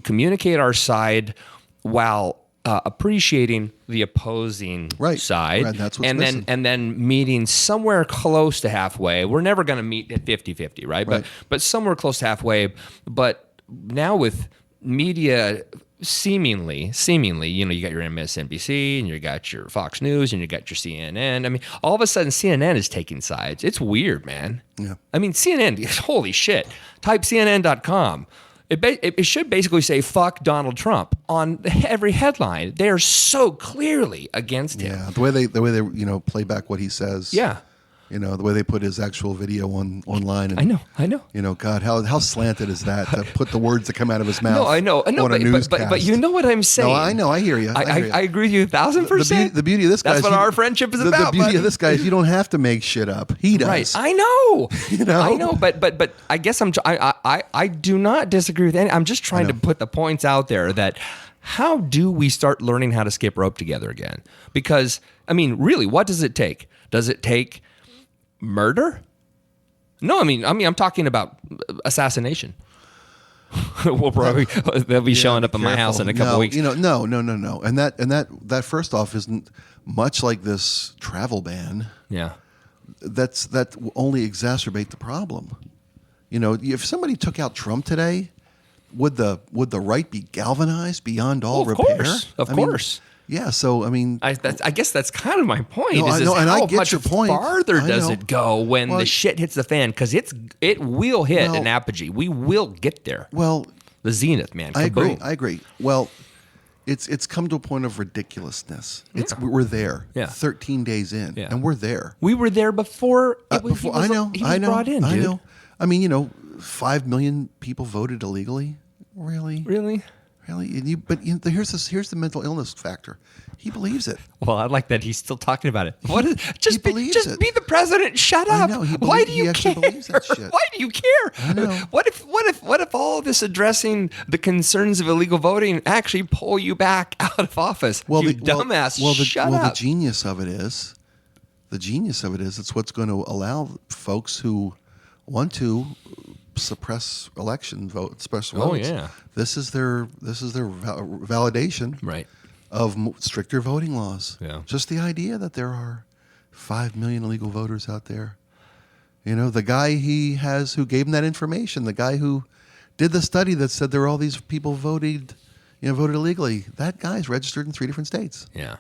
communicate our side while appreciating the opposing side. Right. That's what's missing. And then meeting somewhere close to halfway. We're never going to meet at 50-50, right? But somewhere close to halfway. But now with media seemingly, you got your MSNBC and you got your Fox News and you got your CNN. I mean, all of a sudden CNN is taking sides. It's weird, man. Yeah. I mean, CNN, holy shit. Type CNN.com. It should basically say fuck Donald Trump on every headline. They are so clearly against him. Yeah, the way they play back what he says. Yeah. The way they put his actual video online. And, I know. God, how slanted is that to put the words that come out of his mouth? No, I know. On a newscast. But you know what I'm saying. No, I know. I hear you. I agree with you 1,000%. The beauty of this guy. That's what our friendship is about. The beauty of this guy is you don't have to make shit up. He does. Right. I know. I know. But I guess I do not disagree with any. I'm just trying to put the points out there that. How do we start learning how to skip rope together again? Because I mean, really, what does it take? Does it take murder? No, I mean, I'm talking about assassination. They'll be showing up at my house in a couple weeks. No. And that first off isn't much like this travel ban. Yeah, that will only exacerbate the problem. If somebody took out Trump today, would the right be galvanized beyond all repair? Of course. Yeah, so I mean, I guess that's kind of my point. No, and I get your point. How much farther does it go when the shit hits the fan? Because it will hit an apogee. We will get there. Well, the zenith, man. I agree. Well, it's come to a point of ridiculousess. We're there. Yeah. 13 days in, and we're there. We were there before. He was brought in, dude. I know. I mean, 5 million people voted illegally. Really? Really? Here's the mental illness factor. He believes it. Well, I like that he's still talking about it. What is, just believes just it. be the president. Shut I up. know, Why do he you actually care? believes that shit. Why do you care? I know. What if all of this addressing the concerns of illegal voting actually pull you back out of office? You dumbass. Shut up. The genius of it is, it's what's going to allow folks who want to suppress suppress votes. Oh, yeah. This is their validation, Right. of stricter voting laws. Yeah. Just the idea that there are 5 million illegal voters out there. You know, the guy who gave him that information, the guy who did the study that said there were all these people voted illegally. That guy's registered in 3 different states. Yeah.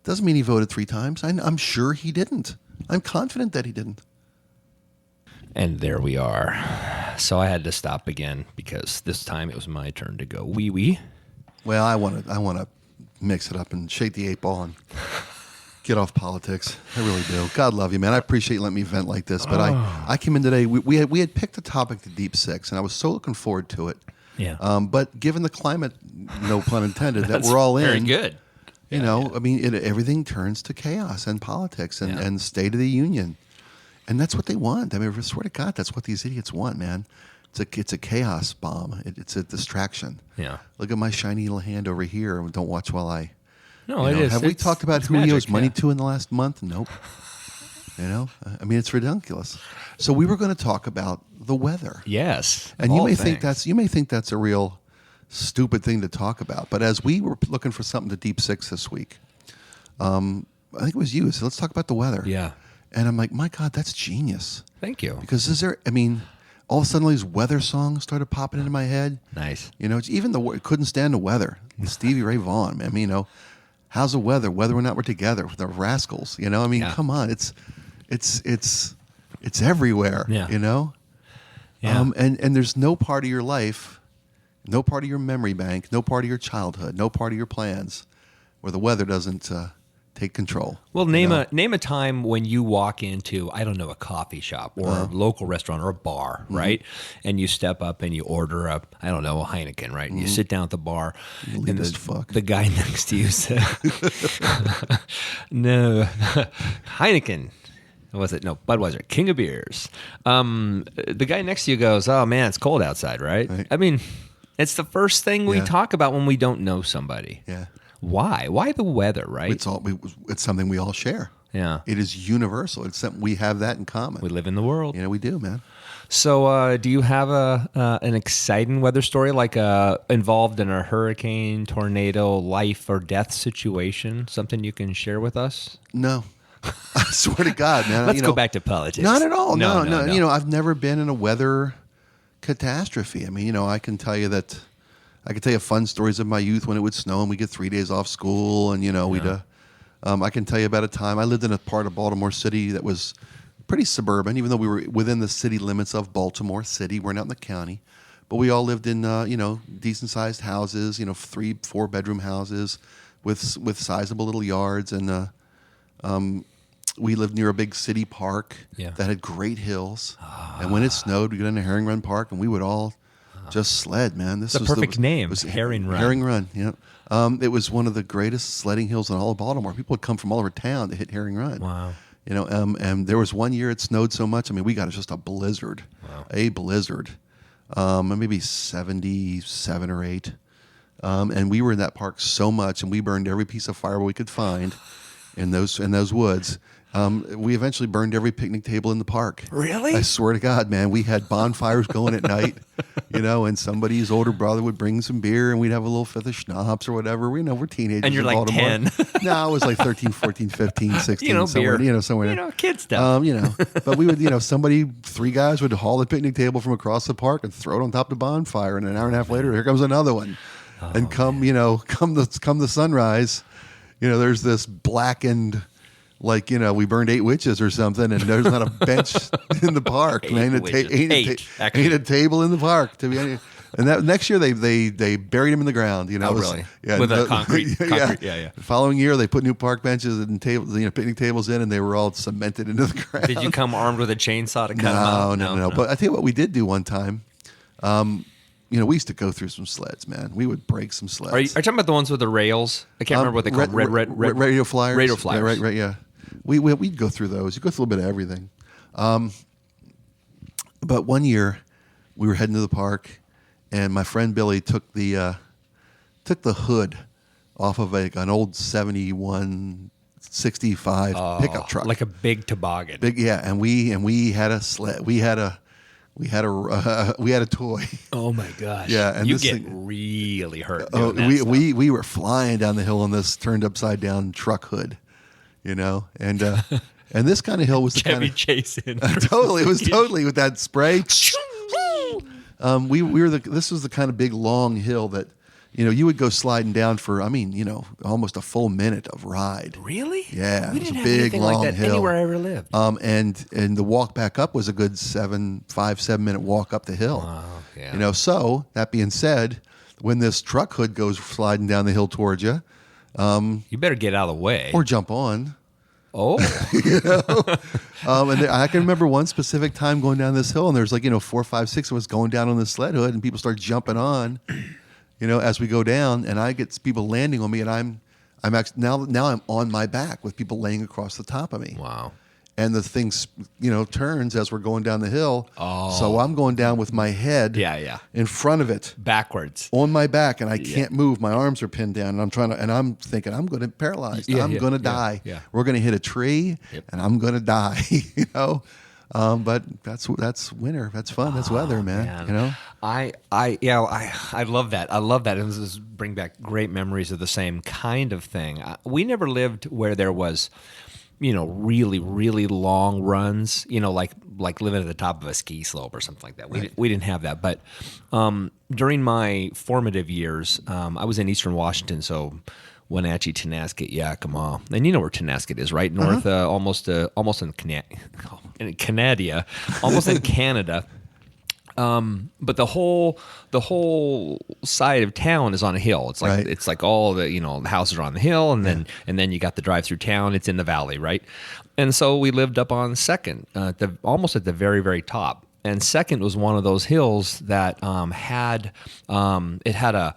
Doesn't mean he voted 3 times. I'm sure he didn't. I'm confident that he didn't. And there we are. So I had to stop again because this time it was my turn to go wee wee. Well, I want to mix it up and shake the 8 ball and get off politics. I really do. God love you, man. I appreciate you letting me vent like this. But I came in today. We had picked a topic, the Deep Six, and I was so looking forward to it. Yeah. But given the climate, no pun intended, that we're all in. Very good. You know, I mean, everything turns to chaos and politics and State of the Union. And that's what they want. I mean, I swear to God, that's what these idiots want, man. It's a chaos bomb. It's a distraction. Yeah. Look at my shiny little hand over here. Don't watch while I... No, it is. Have we talked about who he owes money to in the last month? Nope. I mean, it's ridiculous. So we were going to talk about the weather. Yes. And you may think that's a real stupid thing to talk about. But as we were looking for something to Deep Six this week, I think it was you. So let's talk about the weather. Yeah. And I'm like, my God, that's genius. Thank you. Because all of a sudden all these weather songs started popping into my head. Nice. It's even couldn't stand the weather. Stevie Ray Vaughan, man. I mean, how's the weather? Whether or not we're together with the rascals. Come on. It's everywhere. Yeah. Yeah. And there's no part of your life, no part of your memory bank, no part of your childhood, no part of your plans where the weather doesn't take control. Well, name a time when you walk into, I don't know, a coffee shop or a local restaurant or a bar, right? And you step up and you order a Heineken, right? And you sit down at the bar, and the guy next to you said, "No, Heineken." Was it? No, Budweiser, King of Beers. The guy next to you goes, "Oh man, it's cold outside, right?" I mean, it's the first thing we talk about when we don't know somebody. Yeah. Why? Why the weather, right? It's something we all share. Yeah. It is universal. It's something we have that in common. We live in the world. We do, man. So, do you have an exciting weather story, like involved in a hurricane, tornado, life or death situation? Something you can share with us? No. I swear to God, man. Let's go back to politics. Not at all. No. No. I've never been in a weather catastrophe. I mean, I can tell you fun stories of my youth when it would snow and we get 3 days off school, and I can tell you about a time I lived in a part of Baltimore City that was pretty suburban, even though we were within the city limits of Baltimore City. We're not in the county, but we all lived in decent sized houses, 3-4 bedroom houses with sizable little yards, and we lived near a big city park that had great hills. And when it snowed, we'd get into Herring Run Park, and we would all just sled, man. This the was perfect name, was Herring Run. Herring Run, yeah. It was one of the greatest sledding hills in all of Baltimore. People would come from all over town to hit Herring Run. Wow. And there was one year it snowed so much. I mean, we got just a blizzard. Wow. A blizzard. Maybe 77 or 8. And we were in that park so much, and we burned every piece of firewood we could find in those woods. We eventually burned every picnic table in the park. Really? I swear to God, man. We had bonfires going at night, and somebody's older brother would bring some beer, and we'd have a little fifth of schnapps or whatever. We're teenagers. And you're in like Baltimore. 10. No, I was like 13, 14, 15, 16. Beer. Somewhere. Kid stuff. But we would, 3 guys would haul the picnic table from across the park and throw it on top of the bonfire, and an hour and a half later, here comes another one. And come the sunrise, there's this blackened, we burned 8 witches or something, and there's not a bench in the park. Ain't a table in the park to be. And that next year they buried him in the ground. Oh, really? Yeah, with a concrete. Yeah. The following year they put new park benches and tables, picnic tables in, and they were all cemented into the ground. Did you come armed with a chainsaw to cut them out? No. But I tell you what we did do one time. we used to go through some sleds, man. We would break some sleds. Are you talking about the ones with the rails? I can't remember what they call them. Red radio flyers. Radio flyers. Yeah, right. Yeah, we'd go through those. You go through a little bit of everything. But one year, we were heading to the park, and my friend Billy took the hood off of an old 71, 65 pickup truck, like a big toboggan. Big, yeah. And we had a sled. We had a toy. Oh my gosh! Yeah, and you this get thing, really hurt. Doing that stuff. we were flying down the hill on this turned upside down truck hood, and this kind of hill was the kind Chevy of Chase in. totally. It was totally with that spray. This was the kind of big long hill that you would go sliding down for almost a full minute of ride. Really? Yeah, we it was didn't a have big anything long like that hill anywhere I ever lived. And the walk back up was a good 7 minute walk up the hill. Wow, yeah. So that being said, when this truck hood goes sliding down the hill towards you, you better get out of the way or jump on. Oh, And I can remember one specific time going down this hill, and there's 4, 5, 6 of us going down on the sled hood, and people start jumping on, as we go down, and I get people landing on me, and I'm actually now I'm on my back with people laying across the top of me. wow. And the thing, turns as we're going down the hill. Oh. So I'm going down with my head in front of it. Backwards. On my back, and I can't move. My arms are pinned down, and I'm thinking, I'm going to paralyzed. I'm going to die. Yeah. We're going to hit a tree, and I'm going to die, But that's winter. That's fun. That's weather, man. I love that. I love that. And this is bring back great memories of the same kind of thing. We never lived where there was, really, really long runs, like living at the top of a ski slope or something like that. We didn't have that. But during my formative years, I was in Eastern Washington, so Wenatchee, Tonasket, Yakima. And you know where Tonasket is, right? North, almost in Canada, almost in Canada. But the whole side of town is on a hill. It's like it's like all the the houses are on the hill, and then you got the drive through town. It's in the valley, right? And so we lived up on Second, almost at the very, very top. And Second was one of those hills that had a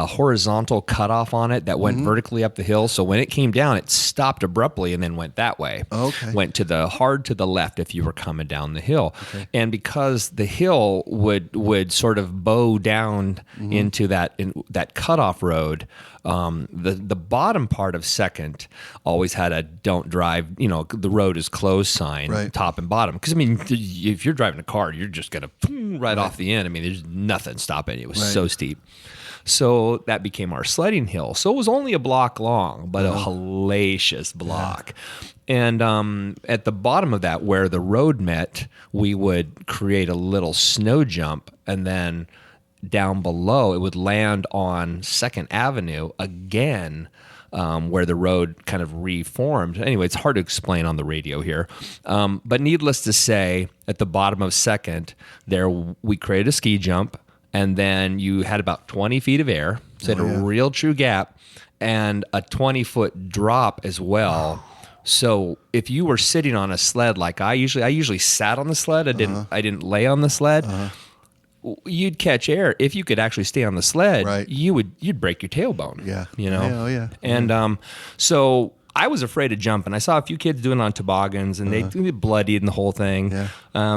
horizontal cutoff on it that went vertically up the hill. So when it came down, it stopped abruptly and then went that way. Okay. Went to the left if you were coming down the hill. Okay. And because the hill would sort of bow down into that cutoff road, the bottom part of Second always had a "Don't drive," the road is closed sign, top and bottom. Because if you're driving a car, you're just gonna right off the end. There's nothing stopping you. It was so steep. So that became our sledding hill. So it was only a block long, but a hellacious block. Yeah. And at the bottom of that, where the road met, we would create a little snow jump, and then down below, it would land on 2nd Avenue again, where the road kind of reformed. Anyway, it's hard to explain on the radio here. But needless to say, at the bottom of 2nd, there we created a ski jump, and then you had about 20 feet of air, so it had a real true gap, and a 20-foot drop as well. So if you were sitting on a sled like I usually sat on the sled. I didn't lay on the sled. You'd catch air. If you could actually stay on the sled, you'd break your tailbone. Yeah. Yeah. And so I was afraid to jump, and I saw a few kids doing it on toboggans, and they bloodied and the whole thing. Yeah.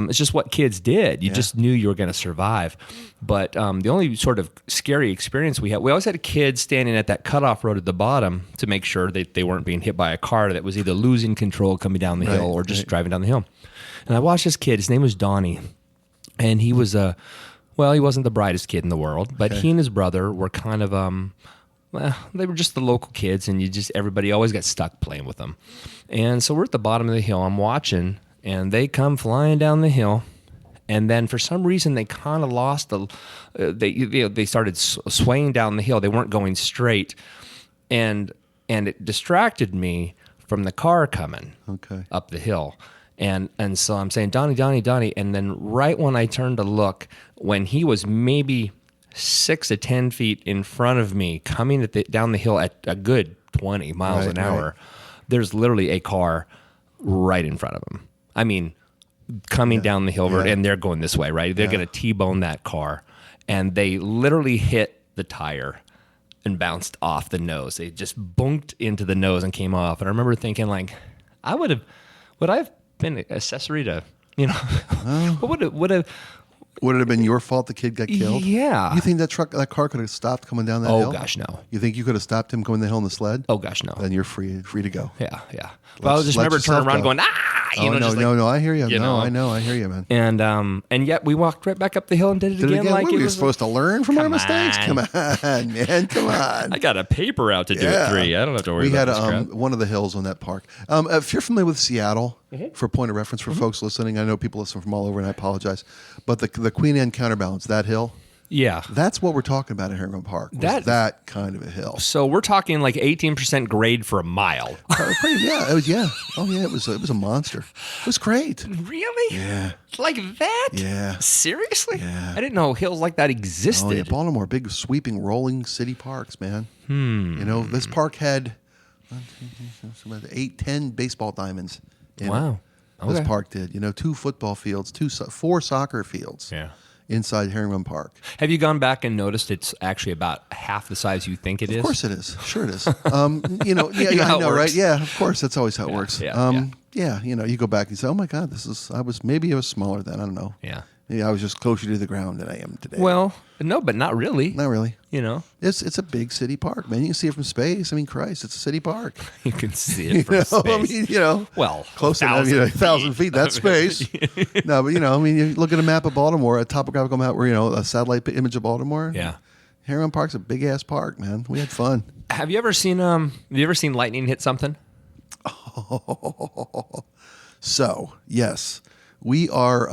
It's just what kids did. You just knew you were going to survive. But the only sort of scary experience we always had a kid standing at that cutoff road at the bottom to make sure that they weren't being hit by a car that was either losing control coming down the hill or just driving down the hill. And I watched this kid. His name was Donnie, and he was he wasn't the brightest kid in the world, but he and his brother were kind of they were just the local kids, and everybody always got stuck playing with them. And so we're at the bottom of the hill. I'm watching, and they come flying down the hill, and then for some reason they kind of lost they started swaying down the hill. They weren't going straight, and it distracted me from the car coming up the hill. And so I'm saying, Donnie. And then right when I turned to look, when he was maybe 6 to 10 feet in front of me, coming down the hill at a good 20 miles an hour, there's literally a car right in front of him. Coming down the hill, and they're going this way, right? They're going to T-bone that car. and they literally hit the tire and bounced off the nose. They just bunked into the nose and came off. And I remember thinking, like, would I have been an accessory to, what would have Would it have been your fault the kid got killed? Yeah. You think that car could have stopped coming down that hill? Oh gosh, no. You think you could have stopped him going the hill in the sled? Oh gosh, no. Then you're free to go. Yeah. But I just remember turning around going, No, I hear you. I hear you, man. And yet we walked right back up the hill and did it again. Like we it were was supposed to learn from our mistakes. Come on, man. Come on. I got a paper out to do at 3. I don't have to worry about this crap. One of the hills on that park. If you're familiar with Seattle, for a point of reference for folks listening, I know people listen from all over, and I apologize, but the Queen Anne counterbalance, that hill. Yeah. That's what we're talking about at Herringbone Park. That kind of a hill. So we're talking like 18% grade for a mile. It was a monster. It was great. Really? Yeah. Like that? Yeah. Seriously? Yeah. I didn't know hills like that existed. Oh, yeah. Baltimore, big sweeping rolling city parks, man. This park had 8, 10 baseball diamonds. Wow. Okay. This park did. 2 football fields, 4 soccer fields. Yeah. Inside Herringbone Park. Have you gone back and noticed it's actually about half the size you think it is? Of course it is. Sure it is. I know, right? Yeah, of course. That's always how it works. You go back and say, oh my God, maybe it was smaller then. I don't know. Yeah. Yeah, I was just closer to the ground than I am today. Well, no, but not really. Not really. It's a big city park, man. You can see it from space. I mean, Christ, it's a city park. You can see it from space. Well, close to 1,000 feet. That's space. No, but you look at a map of Baltimore, a topographical map where a satellite image of Baltimore. Yeah. Herringbone Park's a big ass park, man. We had fun. Have you ever seen lightning hit something? So yes, we are.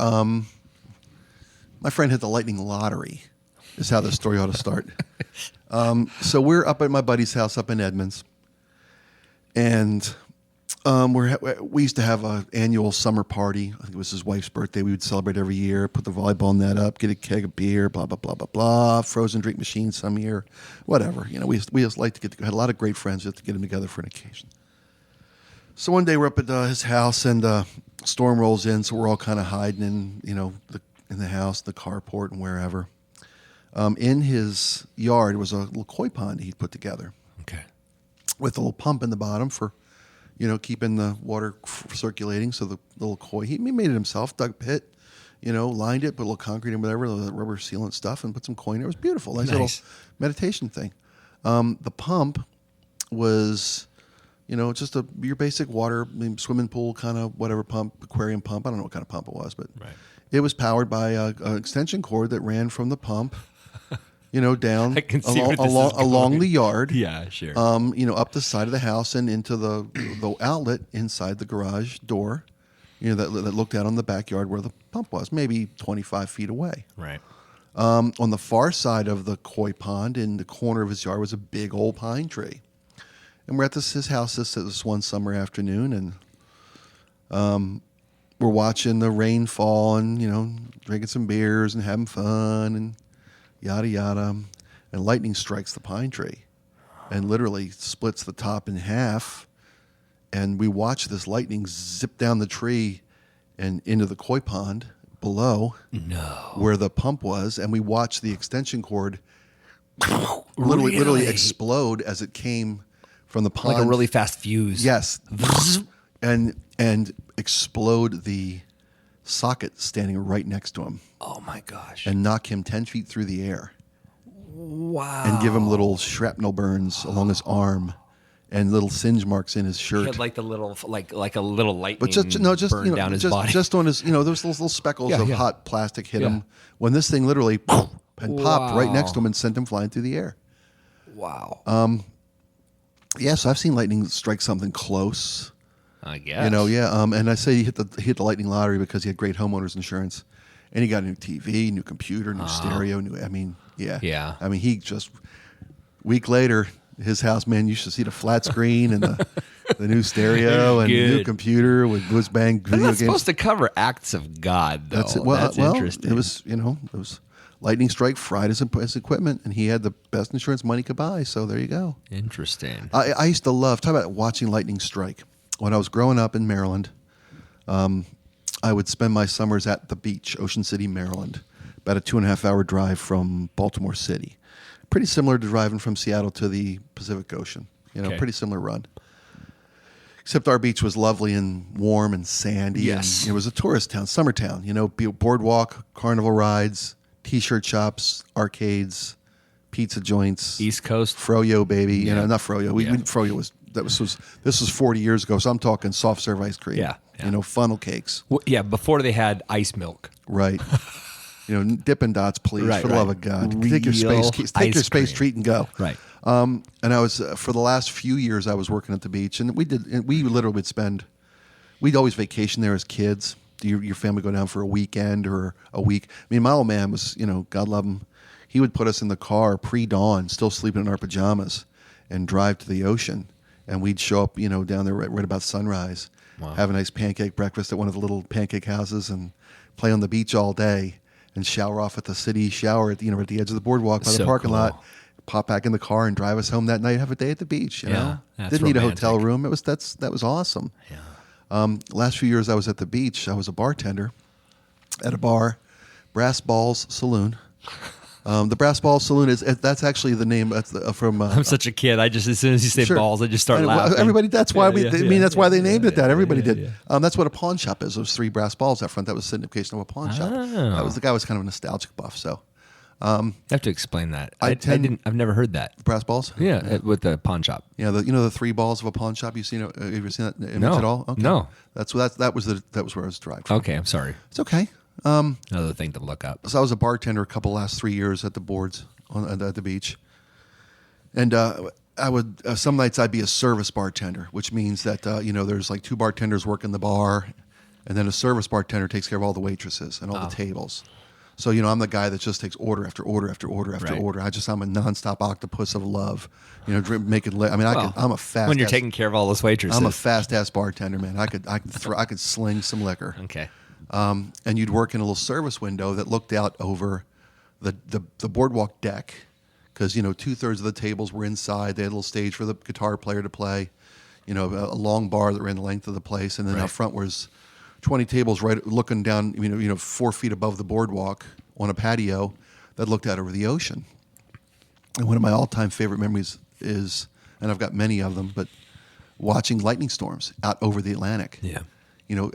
My friend hit the lightning lottery, is how the story ought to start. So we're up at my buddy's house up in Edmonds, and we used to have an annual summer party. I think it was his wife's birthday. We would celebrate every year, put the volleyball net up, get a keg of beer, blah, blah, blah, blah, blah, frozen drink machine some year, whatever. We just like to had a lot of great friends just to get them together for an occasion. So one day we're up at his house, and storm rolls in, so we're all kind of hiding in the house, the carport, and wherever. In his yard was a little koi pond he'd put together. Okay. With a little pump in the bottom for, keeping the water circulating. So the little koi, he made it himself, dug a pit, lined it, put a little concrete and whatever, the rubber sealant stuff, and put some koi in there. It was beautiful. Nice little meditation thing. The pump was, just your basic water, swimming pool kind of whatever pump, aquarium pump. I don't know what kind of pump it was, but right. It was powered by an extension cord that ran from the pump, down along the yard. Yeah, sure. Up the side of the house and into the outlet inside the garage door, that looked out on the backyard where the pump was, maybe 25 feet away. Right. On the far side of the koi pond, in the corner of his yard, was a big old pine tree. And we're at his house this one summer afternoon, and we're watching the rain fall and, drinking some beers and having fun and yada, yada. And lightning strikes the pine tree and literally splits the top in half. And we watch this lightning zip down the tree and into the koi pond below where the pump was. And we watch the extension cord literally explode as it came from the pond. Like a really fast fuse. Yes. and explode the socket standing right next to him. Oh my gosh. And knock him 10 feet through the air. Wow. And give him little shrapnel burns along his arm and little singe marks in his shirt. He had like the little, like a little lightning but just burn down his body. Just on his, those little speckles of hot plastic hit him when this thing literally and popped right next to him and sent him flying through the air. Wow. So I've seen lightning strike something close. I guess. And I say he hit the lightning lottery because he had great homeowners insurance, and he got a new TV, new computer, new stereo, Yeah. I mean, he just week later, his house, man, you should see the flat screen and the new stereo and the new computer with whiz bang video games. That's supposed to cover acts of God, though. That's interesting. It was lightning strike fried his equipment, and he had the best insurance money could buy. So there you go. Interesting. I used to talk about watching lightning strike. When I was growing up in Maryland, I would spend my summers at the beach, Ocean City, Maryland. about a 2.5 hour drive from Baltimore City. Pretty similar to driving from Seattle to the Pacific Ocean. Pretty similar run. Except our beach was lovely and warm and sandy. Yes. And it was a tourist town, summer town. Boardwalk, carnival rides, T-shirt shops, arcades, pizza joints. East Coast. Froyo, baby. Yeah. Not Froyo. Froyo this was 40 years ago, so I'm talking soft serve ice cream. Yeah. Funnel cakes. Well, yeah, before they had ice milk. Right. Dippin' Dots, please, Right, for the love of God. Take your Real space cream. treat and go. Right. And I was for the last few years I was working at the beach, and we literally we'd always vacation there as kids. Your family go down for a weekend or a week. I mean, my old man was, God love him, he would put us in the car pre-dawn, still sleeping in our pajamas, and drive to the ocean, and we'd show up, down there right about sunrise, have a nice pancake breakfast at one of the little pancake houses, and play on the beach all day, and shower off at the city shower at the edge of the boardwalk by the parking lot. Pop back in the car and drive us home that night. Have a day at the beach. Didn't need a hotel room. That was awesome. Yeah. Last few years I was at the beach. I was a bartender at a bar, Brass Balls Saloon. The Brass Balls Saloon that's actually the name. That's from. I'm such a kid. I just as soon as you say Sure. balls, I just start laughing. Everybody. That's why that's why they named it that. Everybody did. Yeah. That's what a pawn shop is. Those 3 brass balls out front. That was a signification of a pawn shop. Oh. The guy was kind of a nostalgic buff. So. I have to explain that. I've never heard that. Brass balls? Yeah, with the pawn shop. Yeah, the 3 balls of a pawn shop. Have you ever seen that image No. at all? Okay. No. That was where I was derived from. Okay, I'm sorry. It's okay. Another thing to look up. So I was a bartender last 3 years at the boards at the beach, and I would some nights I'd be a service bartender, which means that there's like 2 bartenders working the bar, and then a service bartender takes care of all the waitresses and all the tables. So, I'm the guy that just takes order after order after order after Right. order. I'm a nonstop octopus of love, making. I'm a fast. When you're taking care of all those waitresses. I'm a fast ass bartender, man. I could sling some liquor. Okay. And you'd work in a little service window that looked out over the boardwalk deck, because 2/3 of the tables were inside. They had a little stage for the guitar player to play, a long bar that ran the length of the place, and then out front was 20 tables right looking down, 4 feet above the boardwalk on a patio that looked out over the ocean. And one of my all-time favorite memories is, and I've got many of them, but watching lightning storms out over the Atlantic. Yeah.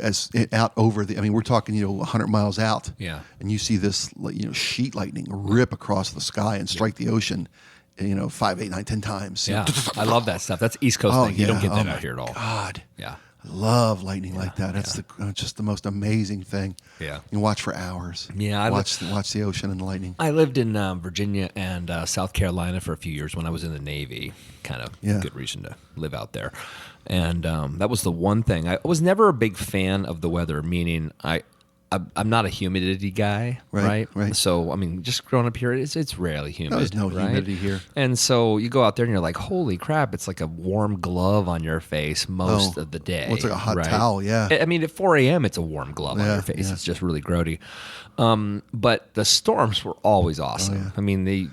As out over we're talking, 100 miles out. Yeah. And you see this, sheet lightning rip across the sky and strike the ocean, 5, 8, 9, 10 times. Yeah. I love that stuff. That's East Coast thing. You don't get that out here at all. God. Yeah. I love lightning like that. That's just the most amazing thing. Yeah. You can watch for hours. Yeah, watch the ocean and the lightning. I lived in Virginia and South Carolina for a few years when I was in the Navy. Kind of good reason to live out there. And that was the one thing. I was never a big fan of the weather, meaning I'm not a humidity guy, right? So, just growing up here, it's rarely humid. There's no humidity here. And so you go out there and you're like, holy crap, it's like a warm glove on your face most of the day. Well, it's like a hot towel, yeah. At 4 a.m., it's a warm glove on your face. Yeah. It's just really grody. But the storms were always awesome.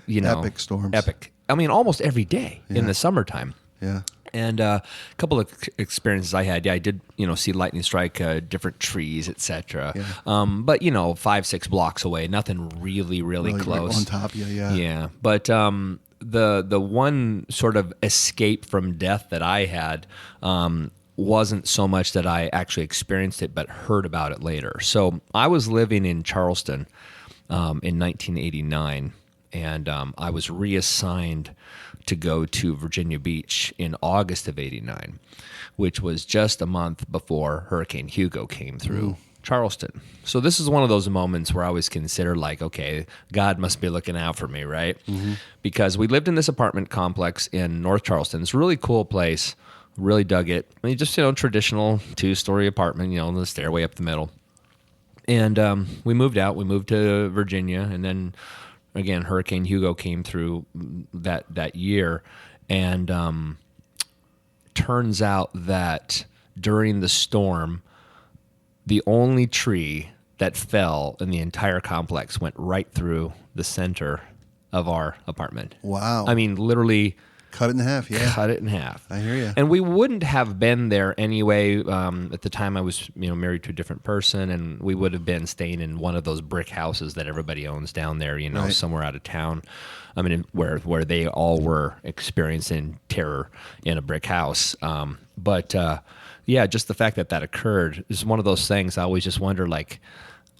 Yeah. Epic storms. Epic. Almost every day in the summertime. Yeah. And a couple of experiences I had. Yeah, I did, see lightning strike different trees, etc. Yeah. But 5-6 blocks away, nothing really close. Right on top, yeah. Yeah, but the one sort of escape from death that I had wasn't so much that I actually experienced it, but heard about it later. So I was living in Charleston in 1989, and I was reassigned to go to Virginia Beach in August of 89, which was just a month before Hurricane Hugo came through Charleston. So this is one of those moments where I always consider like, okay, God must be looking out for me, right? Mm-hmm. Because we lived in this apartment complex in North Charleston. It's a really cool place. Really dug it. Just, traditional 2-story apartment, the stairway up the middle. And we moved out. We moved to Virginia, and then again, Hurricane Hugo came through that year, and turns out that during the storm, the only tree that fell in the entire complex went right through the center of our apartment. Wow. Literally Cut it in half, yeah. Cut it in half. I hear you. And we wouldn't have been there anyway. At the time, I was married to a different person, and we would have been staying in one of those brick houses that everybody owns down there, Right. somewhere out of town. I mean, where they all were experiencing terror in a brick house. Yeah, just the fact that occurred is one of those things I always just wonder, like,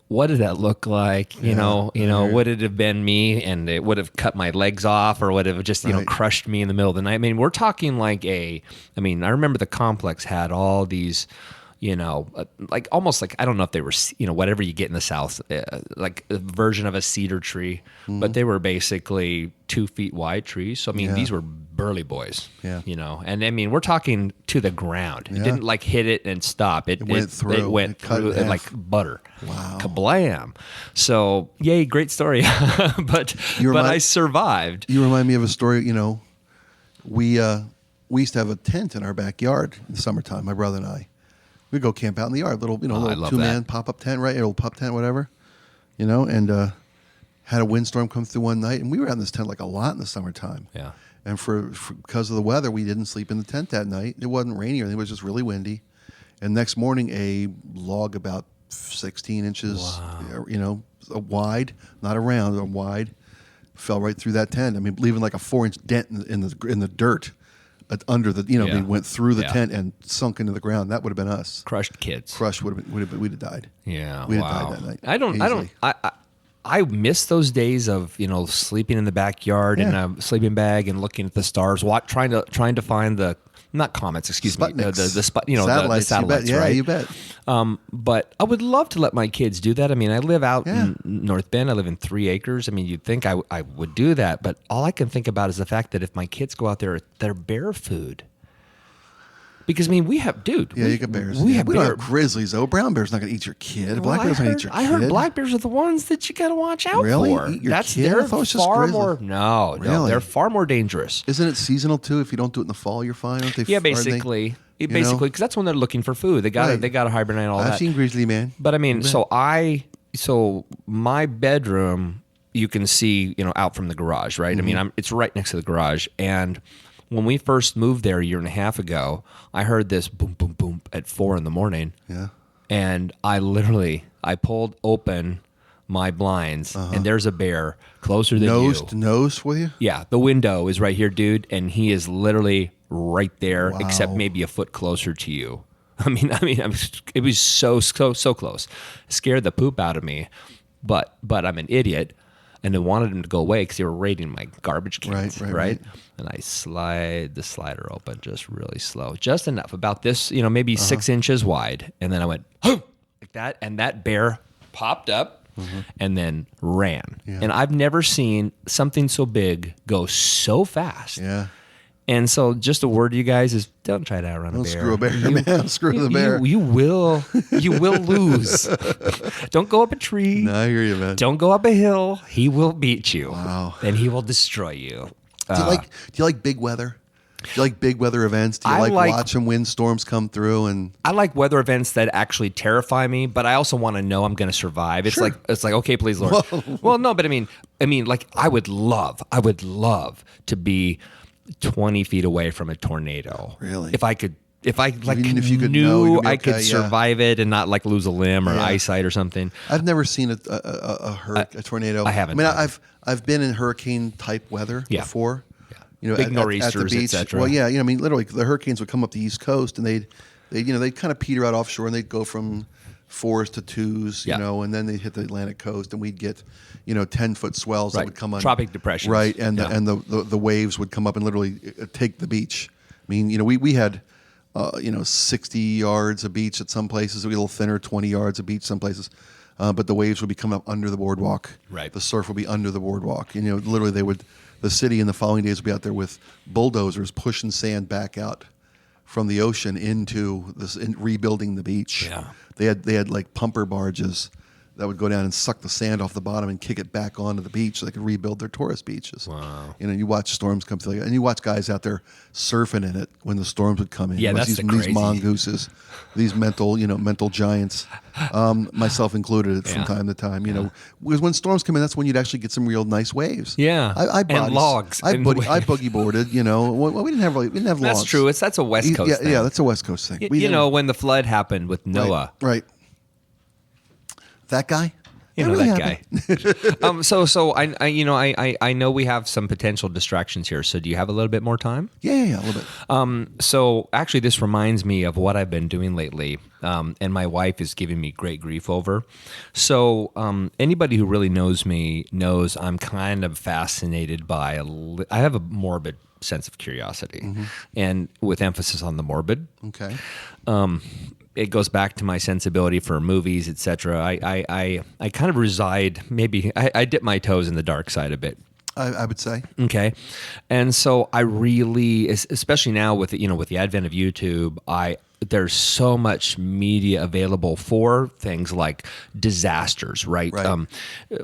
what did that look like? Would it have been me and it would have cut my legs off, or would it have just, Right. crushed me in the middle of the night? I mean, we're talking like I remember the complex had all these, like almost like, I don't know if they were, whatever you get in the South, like a version of a cedar tree, but they were basically 2 feet wide trees. So, I mean, Yeah. these were burly boys, Yeah. and I mean, we're talking to the ground. It Yeah. didn't like hit it and stop. It went through. It went It cut through in it half. like butter. Wow. Kablam. So, yay, great story. but I survived. You remind me of a story. We used to have a tent in our backyard in the summertime. My brother and I, we'd go camp out in the yard, little I little love 2-man that. pop-up tent, right? Old pup tent, whatever. And had a windstorm come through one night, and we were out in this tent like a lot in the summertime. Yeah. And because of the weather, we didn't sleep in the tent that night. It wasn't rainy or anything; it was just really windy. And next morning, a log about 16 inches, wide, not around, but wide, fell right through that tent. I mean, leaving like a 4-inch dent in the dirt under the, Yeah. we went through the Yeah. tent and sunk into the ground. That would have been us. Crushed kids. Crushed we'd have died. Yeah. We'd have wow. died that night. I don't. I miss those days of sleeping in the backyard in Yeah. a sleeping bag and looking at the stars, trying to find the not comets, excuse me, the Satellites, satellites, you bet. Yeah, right? you bet. But I would love to let my kids do that. I mean, I live out Yeah. in North Bend. I live in 3 acres. I mean, you'd think I would do that, but all I can think about is the fact that if my kids go out there, they're bear food. Because I mean, we have, dude. Yeah, you got bears. We Yeah, have we bear. don't have grizzlies though. Brown bear's not going to eat your kid. A black bear's not going to eat your kid. I heard black bears are the ones that you got to watch out Really? for. Eat your kid? I They're thought it was just far grizzly. more. No, Really? they're far more dangerous. Isn't it seasonal too? If you don't do it in the fall, you're fine. Aren't they? Yeah, aren't they- basically, you know? because that's when they're looking for food. They got Right. to hibernate and all I've that. seen grizzly man. But I mean, so my bedroom, you can see, out from the garage, right? I mean, it's right next to the garage. And when we first moved there a year and a half ago, I heard this boom, boom, boom at 4 a.m. Yeah. And I pulled open my blinds, and there's a bear closer than Nose you. to nose with you. Yeah, the window is right here, dude, and he is literally right there, Wow. except maybe a foot closer to you. It was so close. Scared the poop out of me, but I'm an idiot, and I wanted him to go away because they were raiding my garbage cans, Right. And I slide the slider open just really slow, just enough, about this, maybe 6 inches wide, and then I went like that, and that bear popped up and then ran. Yeah. And I've never seen something so big go so fast. Yeah. And so just a word to you guys is don't try to outrun Don't a bear. screw a bear, man. Screw the bear. You will lose. Don't go up a tree. No, I hear you, man. Don't go up a hill. He will beat you. Wow. And he will destroy you. Do you like big weather? Do you like big weather events? Do you I like like- watching windstorms come through? And I like weather events that actually terrify me, but I also want to know I'm going to survive. It's like okay, please, Lord. Well, no, but I mean, like I would love to be 20 feet away from a tornado. Really? If I like Even if you could know, knew you'd be I could okay, yeah. survive it and not like lose a limb or Yeah. eyesight or something. I've never seen a tornado. I haven't I mean, either. I've been in hurricane type weather Yeah. before. Yeah. at Big the nor'easters, beach. etc. Well, yeah, I mean, literally, the hurricanes would come up the East Coast, and they'd kind of peter out offshore, and they'd go from 4s to 2s, Yeah. and then they'd hit the Atlantic coast, and we'd get 10-foot swells that Right. would come on Tropic depressions. right, and Yeah. the waves would come up and literally take the beach. I mean, we had 60 yards of beach at some places. It would be a little thinner, 20 yards of beach some places. But the waves would be coming up under the boardwalk. Right. The surf would be under the boardwalk. And, literally the city in the following days would be out there with bulldozers pushing sand back out from the ocean into rebuilding the beach. Yeah. They had like pumper barges that would go down and suck the sand off the bottom and kick it back onto the beach so they could rebuild their tourist beaches. Wow. You know, you watch storms come through, and you watch guys out there surfing in it when the storms would come in. Yeah, that's these crazy. mongooses, these mental giants, myself included from time to time. You know, because when storms come in, that's when you'd actually get some real nice waves. Yeah, and logs. I boogie boarded. You know, we didn't have logs. That's true. That's a West Coast thing. Yeah, that's a West Coast thing. You know, when the flood happened with Noah. Right. That guy? You know that guy. So I know we have some potential distractions here. So do you have a little bit more time? Yeah, a little bit. So actually, this reminds me of what I've been doing lately, and my wife is giving me great grief over. So anybody who really knows me knows I'm kind of fascinated by. I have a morbid sense of curiosity, and with emphasis on the morbid. Okay. It goes back to my sensibility for movies, etc. I kind of reside. Maybe I dip my toes in the dark side a bit. I would say. Okay, and so I really, especially now with the advent of YouTube, there's so much media available for things like disasters, right?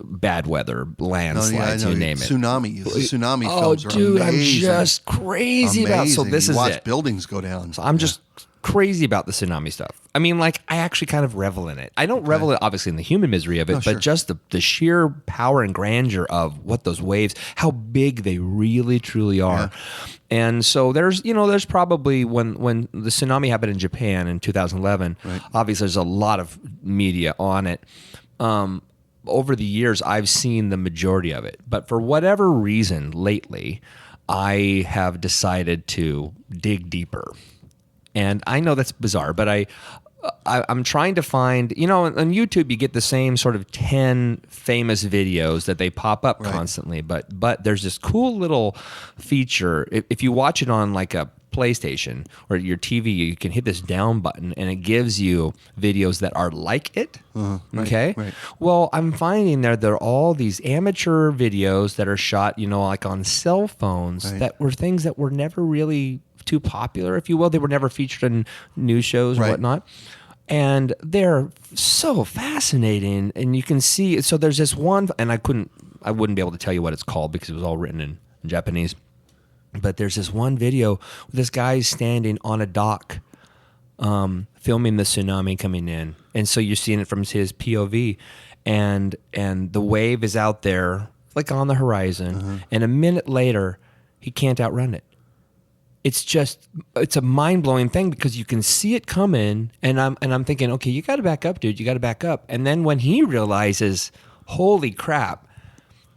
Bad weather, landslides, you name it. Tsunami. Tsunami films are dude, amazing. I'm just crazy about. So this is watch it. buildings go down. So I'm just crazy about the tsunami stuff. I mean, like, I actually kind of revel in it. I don't revel, obviously, in the human misery of it, but just the sheer power and grandeur of what those waves, how big they really, truly are. Yeah. And so there's probably when the tsunami happened in Japan in 2011, obviously there's a lot of media on it. Over the years, I've seen the majority of it. But for whatever reason, lately, I have decided to dig deeper. And I know that's bizarre, but I'm trying to find, on YouTube you get the same sort of 10 famous videos that they pop up constantly, but there's this cool little feature. If you watch it on like a PlayStation or your TV, you can hit this down button and it gives you videos that are like it. Okay. Right. Well, I'm finding there are all these amateur videos that are shot, like on cell phones that were things that were never really too popular, if you will. They were never featured in news shows or whatnot. And they're so fascinating. And you can see, so there's this one, and I wouldn't be able to tell you what it's called because it was all written in Japanese. But there's this one video where this guy is standing on a dock filming the tsunami coming in. And so you're seeing it from his POV. And the wave is out there, like on the horizon. And a minute later, he can't outrun it. It's a mind-blowing thing because you can see it coming, and I'm thinking, okay, you got to back up, dude. You got to back up. And then when he realizes, holy crap,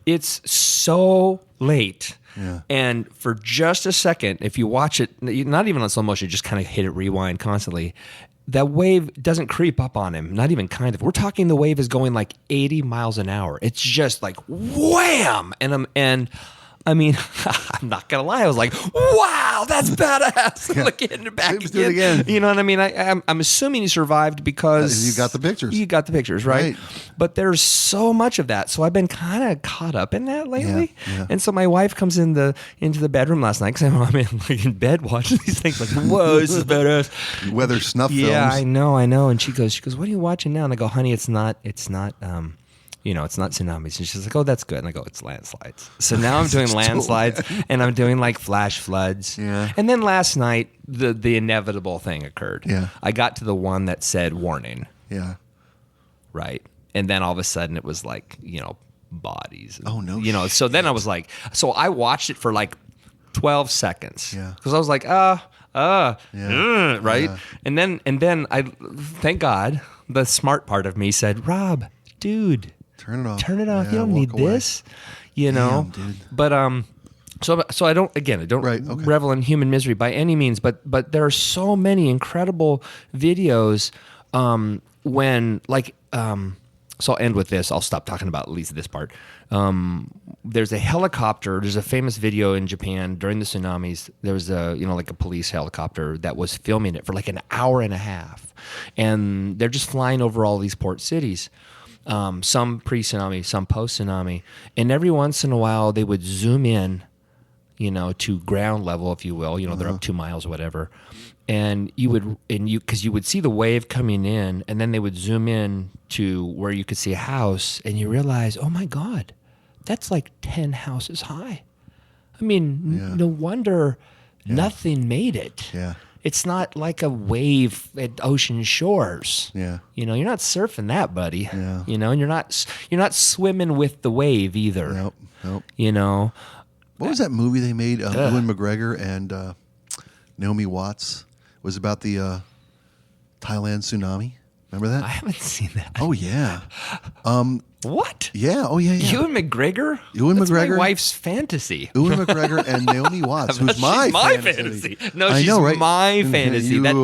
it's so late. Yeah. And for just a second, if you watch it, not even on slow motion, just kind of hit it rewind constantly, that wave doesn't creep up on him, not even kind of. We're talking the wave is going like 80 miles an hour. It's just like wham! I mean, I'm not gonna lie. I was like, "Wow, that's badass!" Like getting it back again. You know what I mean? I'm assuming he survived because you got the pictures. You got the pictures, right? But there's so much of that, so I've been kind of caught up in that lately. Yeah. And so my wife comes into the bedroom last night because I'm in bed watching these things. Like, whoa, this is badass. Weather snuff films. Yeah, I know. And she goes, "What are you watching now?" And I go, "Honey, it's not." It's not tsunamis. And she's like, "Oh, that's good." And I go, "It's landslides." So now I'm doing landslides and I'm doing like flash floods. Yeah. And then last night, the inevitable thing occurred. Yeah. I got to the one that said warning. Yeah. Right. And then all of a sudden it was like, bodies. Oh, no. So then I was like, so I watched it for like 12 seconds. Yeah. Because I was like, right. Yeah. And then I, thank God, the smart part of me said, "Rob, dude, turn it off. Yeah, you don't need this," Damn, dude. But so I don't revel in human misery by any means. But there are so many incredible videos when like so I'll end with this. I'll stop talking about at least this part. There's a helicopter. There's a famous video in Japan during the tsunamis. There was a police helicopter that was filming it for like an hour and a half, and they're just flying over all these port cities. Some pre-tsunami, some post-tsunami. And every once in a while, they would zoom in, to ground level, if you will. They're up 2 miles or whatever. and you would see the wave coming in, and then they would zoom in to where you could see a house, and you realize, oh my God, that's like 10 houses high. I mean, no wonder nothing made it. Yeah. It's not like a wave at ocean shores. Yeah. You know, you're not surfing that, buddy. Yeah. You know, and you're not swimming with the wave either. Nope. You know. What was that movie they made? Ewan McGregor and Naomi Watts. It was about the Thailand tsunami. Remember that? I haven't seen that. Oh yeah. What? Yeah. Oh yeah. Ewan McGregor? Ewan That's McGregor. my wife's fantasy. Ewan McGregor and Naomi Watts, who's She's my fantasy. No, I she's know, right? my fantasy. You can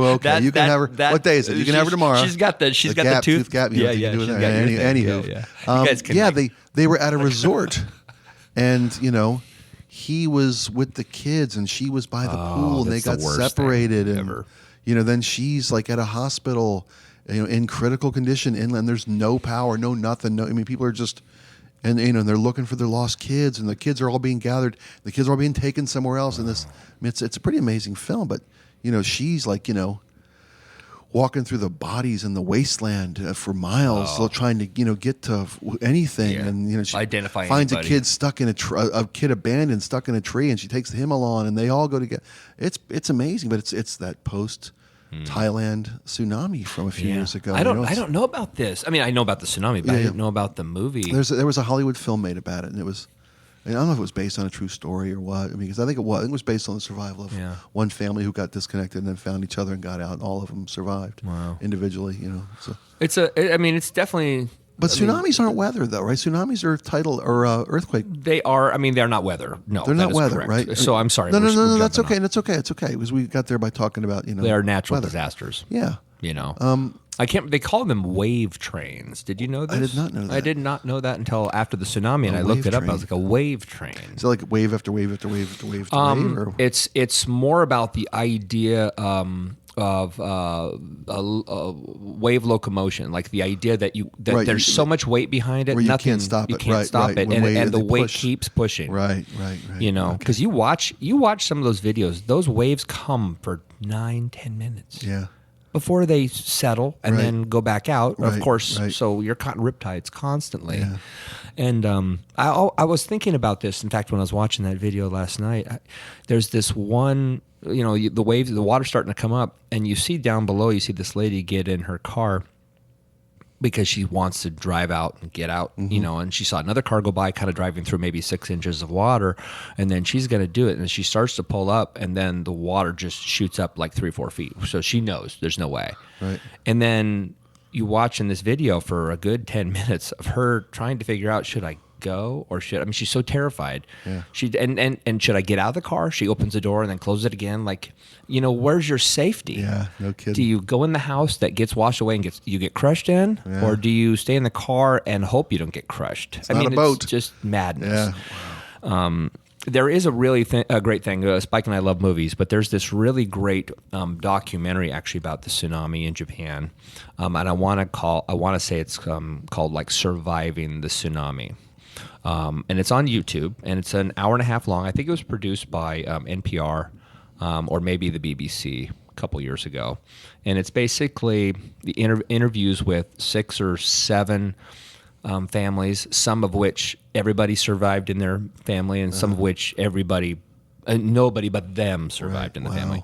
have her. What day is it? You can have her tomorrow. She's got the tooth gap. Yeah. Anywho, You guys can they were at a resort, and he was with the kids, and she was by the pool, and they got separated, and then she's like at a hospital, in critical condition inland. There's no power, no nothing. No, I mean, people are just, and they're looking for their lost kids, and the kids are all being gathered. The kids are all being taken somewhere else. And this, I mean, it's a pretty amazing film. But she's like, walking through the bodies in the wasteland for miles, still trying to get to anything, and she identify finds anybody. a kid stuck in a kid abandoned, stuck in a tree, and she takes him along, and they all go together. It's amazing, but it's that post Thailand tsunami from a few years ago. I don't know about this. I mean, I know about the tsunami, but I didn't know about the movie. There was a Hollywood film made about it, and it was. I don't know if it was based on a true story or what. I mean, because I think it was. It was based on the survival of one family who got disconnected and then found each other and got out, and all of them survived individually. So. It's definitely. But tsunamis aren't weather, though, right? Tsunamis are tidal or earthquake. They are. I mean, they're not weather. No, they're not weather, correct. right? So I'm sorry. No. That's okay. That's okay. It's okay because we got there by talking about they are natural weather. disasters. Yeah. I can't. They call them wave trains. Did you know this? I did not know that. I did not know that until after the tsunami, and I looked it up. I was like, a wave train. Is it like wave after wave after wave after wave after wave? Or? It's more about the idea of wave locomotion, like the idea that there's so much weight behind it, where nothing you can't stop it. You can't stop it, and the weight keeps pushing. Right. Because you watch some of those videos. Those waves come for 9-10 minutes. Yeah. Before they settle and then go back out, of course. Right. So you're caught in riptides constantly. Yeah. And I was thinking about this. In fact, when I was watching that video last night, there's this one. The waves, the water's starting to come up, and you see down below. You see this lady get in her car because she wants to drive out and get out. And she saw another car go by, kind of driving through maybe 6 inches of water, and then she's going to do it, and she starts to pull up, and then the water just shoots up like 3-4 feet. So she knows there's no way. Right. And then you watch in this video for a good 10 minutes of her trying to figure out, should I go or should I mean, she's so terrified. Yeah. And should I get out of the car? She opens the door and then closes it again. Like, where's your safety? Yeah, no kidding. Do you go in the house that gets washed away and you get crushed in, or do you stay in the car and hope you don't get crushed? It's not a boat. It's just madness. Yeah. There is a really a great thing. Spike and I love movies, but there's this really great documentary actually about the tsunami in Japan, and I want to say it's called like Surviving the Tsunami. And it's on YouTube, and it's an hour and a half long. I think it was produced by NPR or maybe the BBC a couple years ago. And it's basically the interviews with 6 or 7 families, some of which everybody survived in their family, and some of which nobody but them survived in the family.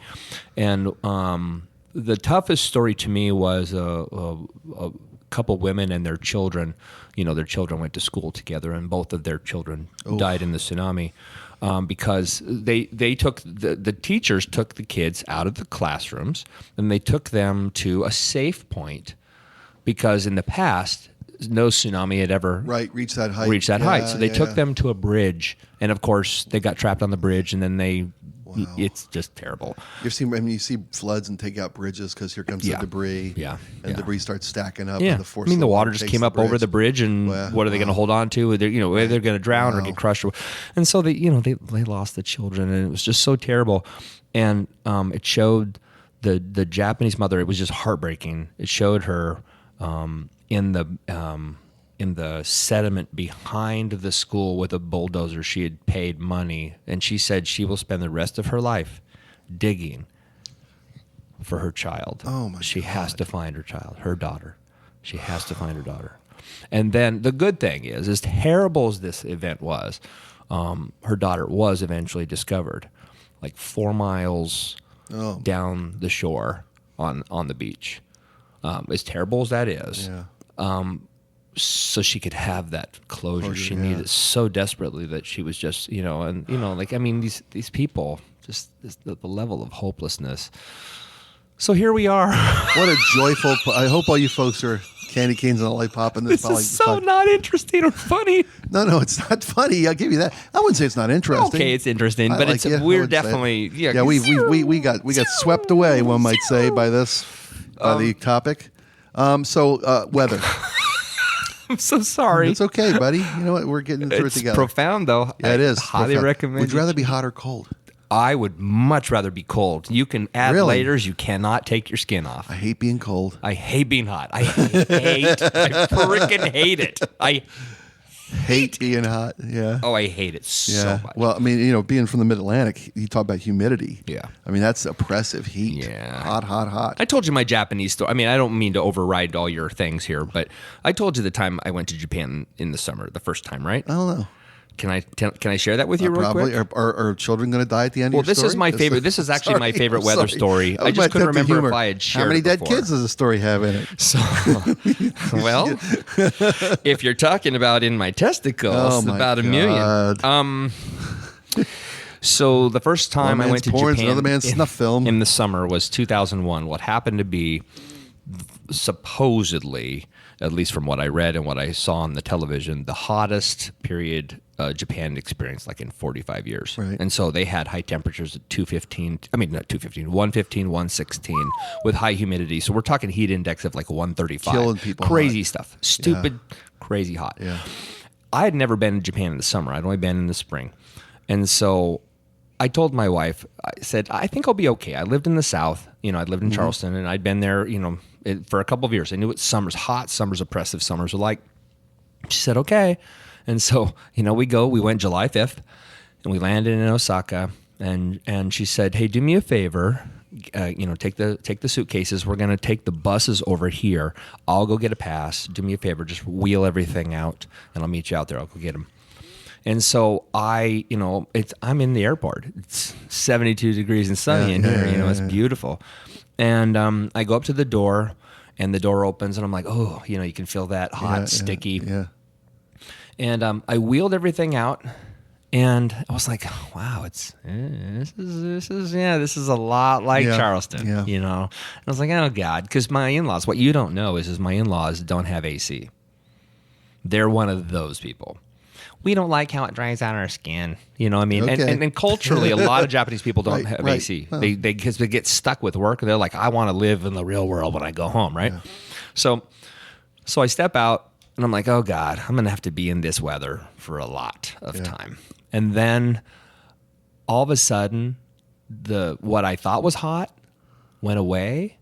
And the toughest story to me was a couple women and their children. Their children went to school together, and both of their children died in the tsunami because they took the teachers took the kids out of the classrooms, and they took them to a safe point because in the past no tsunami had ever reached that height. So they took them to a bridge, and of course they got trapped on the bridge, and then it's just terrible. You see floods and take out bridges because here comes the debris. And debris starts stacking up. Yeah. And the force the of water just came up over the bridge, and what are they going to hold on to? They're going to drown or get crushed. And so they lost the children, and it was just so terrible. And it showed the Japanese mother. It was just heartbreaking. It showed her in the sediment behind the school with a bulldozer. She had paid money, and she said she will spend the rest of her life digging for her child. Oh, my She God. has to find her child, her daughter. She has to find her daughter. And then the good thing is, as terrible as this event was, her daughter was eventually discovered, like 4 miles down the shore on the beach. As terrible as that is, so she could have that closure she needed so desperately that she was just, like, I mean, these people, just the level of hopelessness. So here we are. What a joyful... I hope all you folks are candy canes and a light pop in this. This is so not interesting or funny. No, it's not funny. I'll give you that. I wouldn't say it's not interesting. Okay, it's interesting, but like it. we're definitely... Yeah, we got swept away, one might say, by this, by the topic. Weather. I'm so sorry. It's okay, buddy. You know what? We're getting through it together. Profound, though. Yeah, it is. Highly recommend. Would you rather be hot or cold? I would much rather be cold. You can add layers. You cannot take your skin off. I hate being cold. I hate being hot. I freaking hate it. I hate being hot. Yeah. Oh, I hate it so much. Well, I mean, being from the Mid-Atlantic, you talk about humidity. Yeah. I mean, that's oppressive heat. Yeah. Hot. I told you my Japanese story. I mean, I don't mean to override all your things here, but I told you the time I went to Japan in the summer, the first time, right? I don't know. Can I share that with you real probably. quick? Are children going to die at the end of your story? Well, this is my favorite. This is actually my favorite weather story. I just couldn't remember if I had shared it. How many dead before. kids does the story have in it? So, well, if you're talking about in my testicles, about a million. So the first time I went to Japan, another man's snuff film in the summer was 2001. What happened to be supposedly, at least from what I read and what I saw on the television, the hottest period Japan experienced like in 45 years. Right. And so they had high temperatures at 115, 116 with high humidity. So we're talking heat index of like 135. Killing people. Crazy stuff. Stupid, crazy hot. Yeah. I had never been in Japan in the summer. I'd only been in the spring. And so I told my wife, I said, I think I'll be okay. I lived in the South. I'd lived in Charleston, and I'd been there, for a couple of years. I knew what summer's hot, summer's oppressive, summers are like. She said, okay. And so, we went July 5th, and we landed in Osaka, and she said, hey, do me a favor, take the suitcases. We're going to take the buses over here. I'll go get a pass. Do me a favor, just wheel everything out, and I'll meet you out there. I'll go get them. And so I'm in the airport. It's 72 degrees and sunny in here. It's beautiful. And I go up to the door, and the door opens, and I'm like, oh, you can feel that hot, sticky. Yeah. And I wheeled everything out, and I was like, wow, this is a lot like Charleston. Yeah. And I was like, oh God, because my in-laws. What you don't know is my in-laws don't have AC. They're one of those people. We don't like how it dries out our skin. You know what I mean? Okay. And culturally, a lot of Japanese people don't have right. AC. Well. Because they get stuck with work. And they're like, I want to live in the real world when I go home, right? Yeah. So I step out, and I'm like, oh, God, I'm going to have to be in this weather for a lot of time. And then all of a sudden, what I thought was hot went away.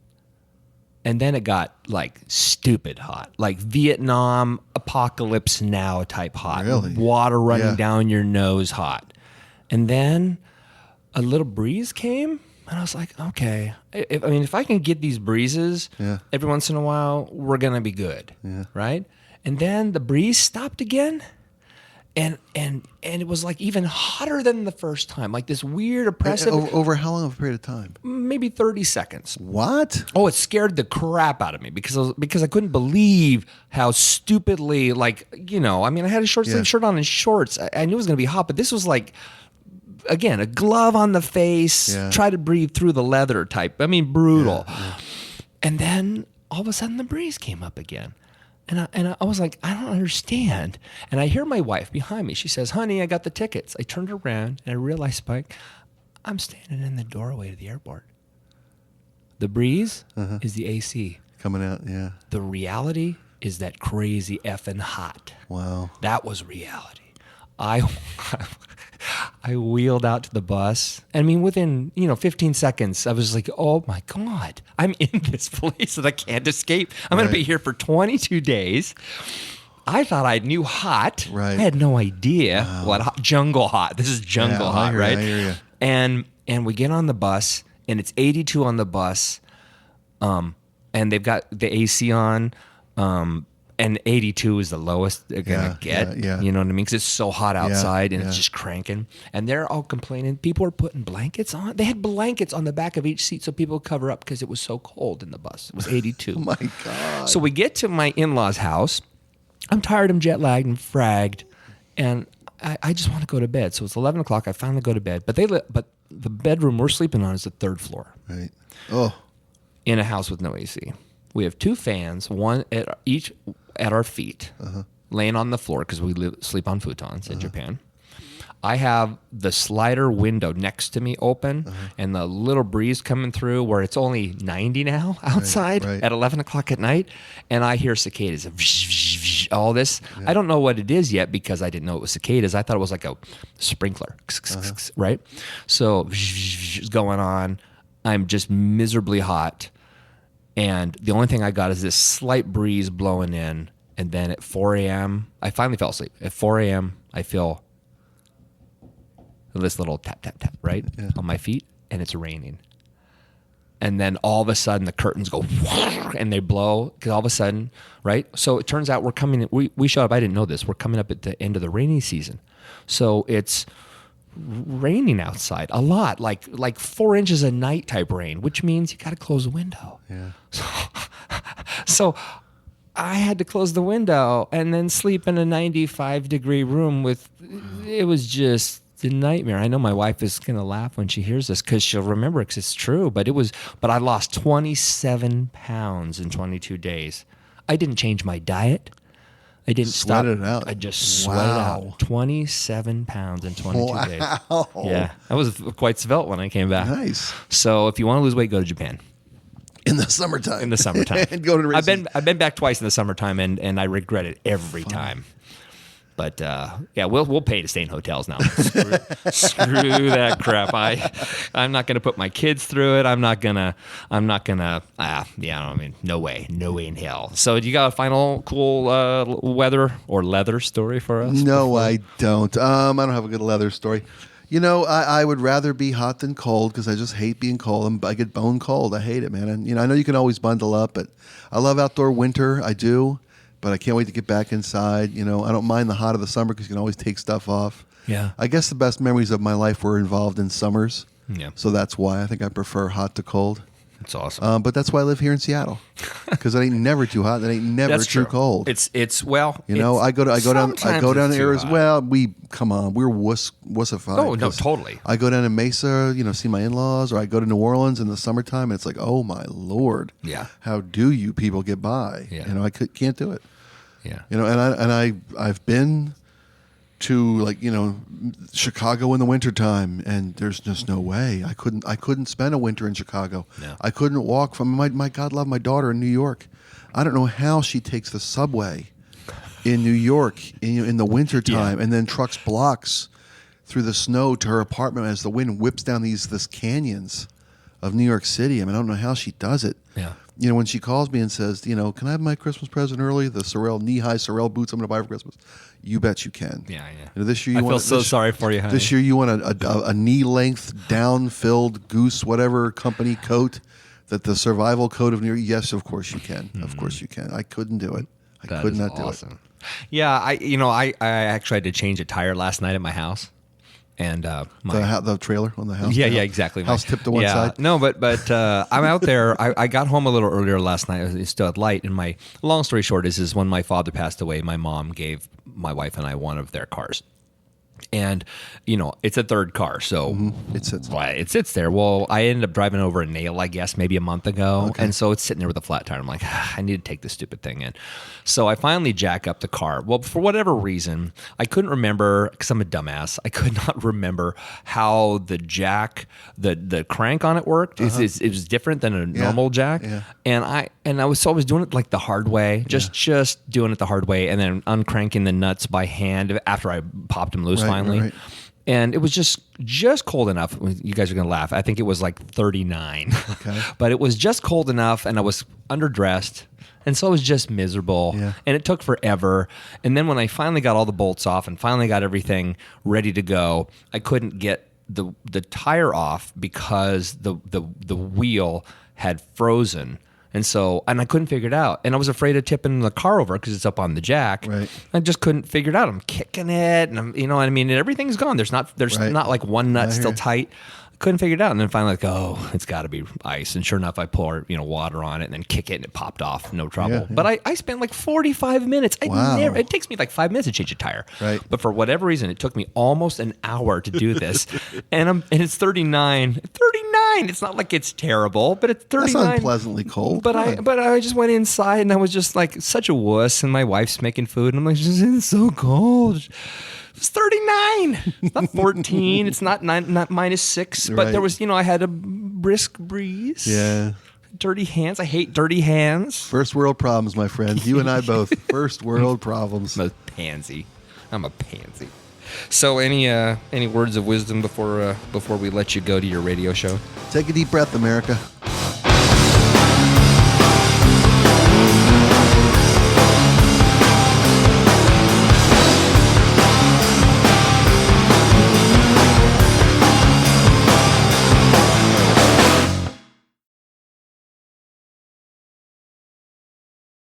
And then it got like stupid hot, like Vietnam apocalypse now type hot. Really? Water running down your nose hot. And then a little breeze came, and I was like, okay. If I can get these breezes every once in a while, we're going to be good, right? And then the breeze stopped again. And it was like even hotter than the first time, like this weird oppressive. Over how long of a period of time? Maybe 30 seconds. What? Oh, it scared the crap out of me because I couldn't believe how stupidly, like, I had a short sleeve shirt on and shorts. I knew it was going to be hot, but this was like, again, a glove on the face, try to breathe through the leather type. Brutal. Yeah. And then all of a sudden the breeze came up again. And I was like, I don't understand. And I hear my wife behind me. She says, honey, I got the tickets. I turned around, and I realized, Spike, I'm standing in the doorway to the airport. The breeze is the AC. Coming out, yeah. The reality is that crazy effing hot. Wow. That was reality. I wheeled out to the bus. Within 15 seconds, I was like, oh my God, I'm in this place that I can't escape. I'm going to be here for 22 days. I thought I knew hot. Right. I had no idea what jungle hot. This is jungle hot, right? I hear you. And we get on the bus, and it's 82 on the bus. and they've got the AC on, and 82 is the lowest they're gonna get. Yeah. You know what I mean? Because it's so hot outside and yeah. it's just cranking. And they're all complaining. People are putting blankets on. They had blankets on the back of each seat so people could cover up because it was so cold in the bus. It was 82. Oh my God. So we get to my in-laws' house. I'm tired. I'm jet lagged and fragged, and I just want to go to bed. So it's 11 o'clock. I finally go to bed. But the bedroom we're sleeping on is the third floor. Right. Oh. In a house with no AC. We have 2 fans, one at each at our feet, laying on the floor because we sleep on futons in Japan. I have the slider window next to me open and the little breeze coming through where it's only 90 now outside right. at 11 o'clock at night. And I hear cicadas, all this. I don't know what it is yet because I didn't know it was cicadas. I thought it was like a sprinkler, right? So it's going on. I'm just miserably hot. And the only thing I got is this slight breeze blowing in. And then at 4 a.m., I finally fell asleep. At 4 a.m., I feel this little tap, tap, tap, right, on my feet, and it's raining. And then all of a sudden, the curtains go, and they blow, because all of a sudden, right? So it turns out we showed up, I didn't know this, we're coming up at the end of the rainy season. So it's raining outside a lot, like 4 inches a night type rain, which means you got to close the window. Yeah. So I had to close the window and then sleep in a 95-degree room it was just a nightmare. I know my wife is going to laugh when she hears this because she'll remember it because it's true, but I lost 27 pounds in 22 days. I didn't change my diet. I didn't Sweat it out. I just sweat it out. 27 pounds in 22 days. Yeah. I was quite svelte when I came back. Nice. So if you want to lose weight, go to Japan. In the summertime. In the summertime. And go to the races. I've been back twice in the summertime, and I regret it every time. But we'll pay to stay in hotels now. Screw that crap. I'm not gonna put my kids through it. No way in hell. So do you got a final cool weather or leather story for us? No, I don't. I don't have a good leather story. You know, I would rather be hot than cold because I just hate being cold. I get bone cold. I hate it, man. And I know you can always bundle up, but I love outdoor winter. I do. But I can't wait to get back inside. I don't mind the hot of the summer because you can always take stuff off. Yeah. I guess the best memories of my life were involved in summers. Yeah. So that's why I think I prefer hot to cold. That's awesome. But that's why I live here in Seattle because it ain't never too hot. It ain't never That's too true. cold. I go down there as well. We're wussified. Oh no, totally. I go down to Mesa, see my in-laws, or I go to New Orleans in the summertime, and it's like, oh my Lord, Yeah. how do you people get by? Yeah. I can't do it. Yeah. I've been to Chicago in the wintertime, and there's just no way I couldn't spend a winter in Chicago. No. I couldn't walk from my God love my daughter in New York. I don't know how she takes the subway in New York in the wintertime and then trucks blocks through the snow to her apartment as the wind whips down this canyons of New York City. I don't know how she does it. Yeah. When she calls me and says, can I have my Christmas present early? The knee-high Sorel boots I'm going to buy for Christmas. You bet you can. Yeah. This year I feel so sorry for you, honey. This year you want a knee-length, down-filled goose, whatever company coat, that the survival coat of New York. Yes, of course you can. Of course you can. I couldn't do it. I could not do it. Yeah, I actually had to change a tire last night at my house. And the trailer on the house. Yeah, exactly. House tipped to one side. No, but I'm out there. I got home a little earlier last night. It's still at light. And my long story short is when my father passed away, my mom gave my wife and I one of their cars. And, it's a third car, so it sits there. Well, I ended up driving over a nail, I guess, maybe a month ago. Okay. And so it's sitting there with a flat tire. I'm like, I need to take this stupid thing in. So I finally jack up the car. Well, for whatever reason, I couldn't remember, because I'm a dumbass, I could not remember how the jack, the crank on it worked. It was different than a normal jack. Yeah. And I was always doing it like the hard way, just doing it the hard way, and then uncranking the nuts by hand after I popped them loose finally. Right. And it was just cold enough. You guys are going to laugh. I think it was like 39. Okay. But it was just cold enough, and I was underdressed. And so it was just miserable. Yeah. And it took forever. And then when I finally got all the bolts off and finally got everything ready to go, I couldn't get the tire off because the wheel had frozen And I couldn't figure it out. And I was afraid of tipping the car over because it's up on the jack. Right. I just couldn't figure it out. I'm kicking it, and you know what I mean? And everything's gone. There's not like one nut still tight. Couldn't figure it out. And then finally, it's got to be ice. And sure enough, I pour water on it and then kick it, and it popped off. No trouble. Yeah. But I spent like 45 minutes. Wow. It takes me like 5 minutes to change a tire. Right. But for whatever reason, it took me almost an hour to do this. and it's 39. 39. It's not like it's terrible, but it's 39. That's unpleasantly cold. But I just went inside, and I was just like such a wuss. And my wife's making food, and I'm like, it's so cold. It's 39. It's not 14. It's not -6. But Right. there was, I had a brisk breeze. Yeah. Dirty hands. I hate dirty hands. First world problems, my friend. You and I both. First world problems. I'm a pansy. So any words of wisdom before we let you go to your radio show? Take a deep breath, America.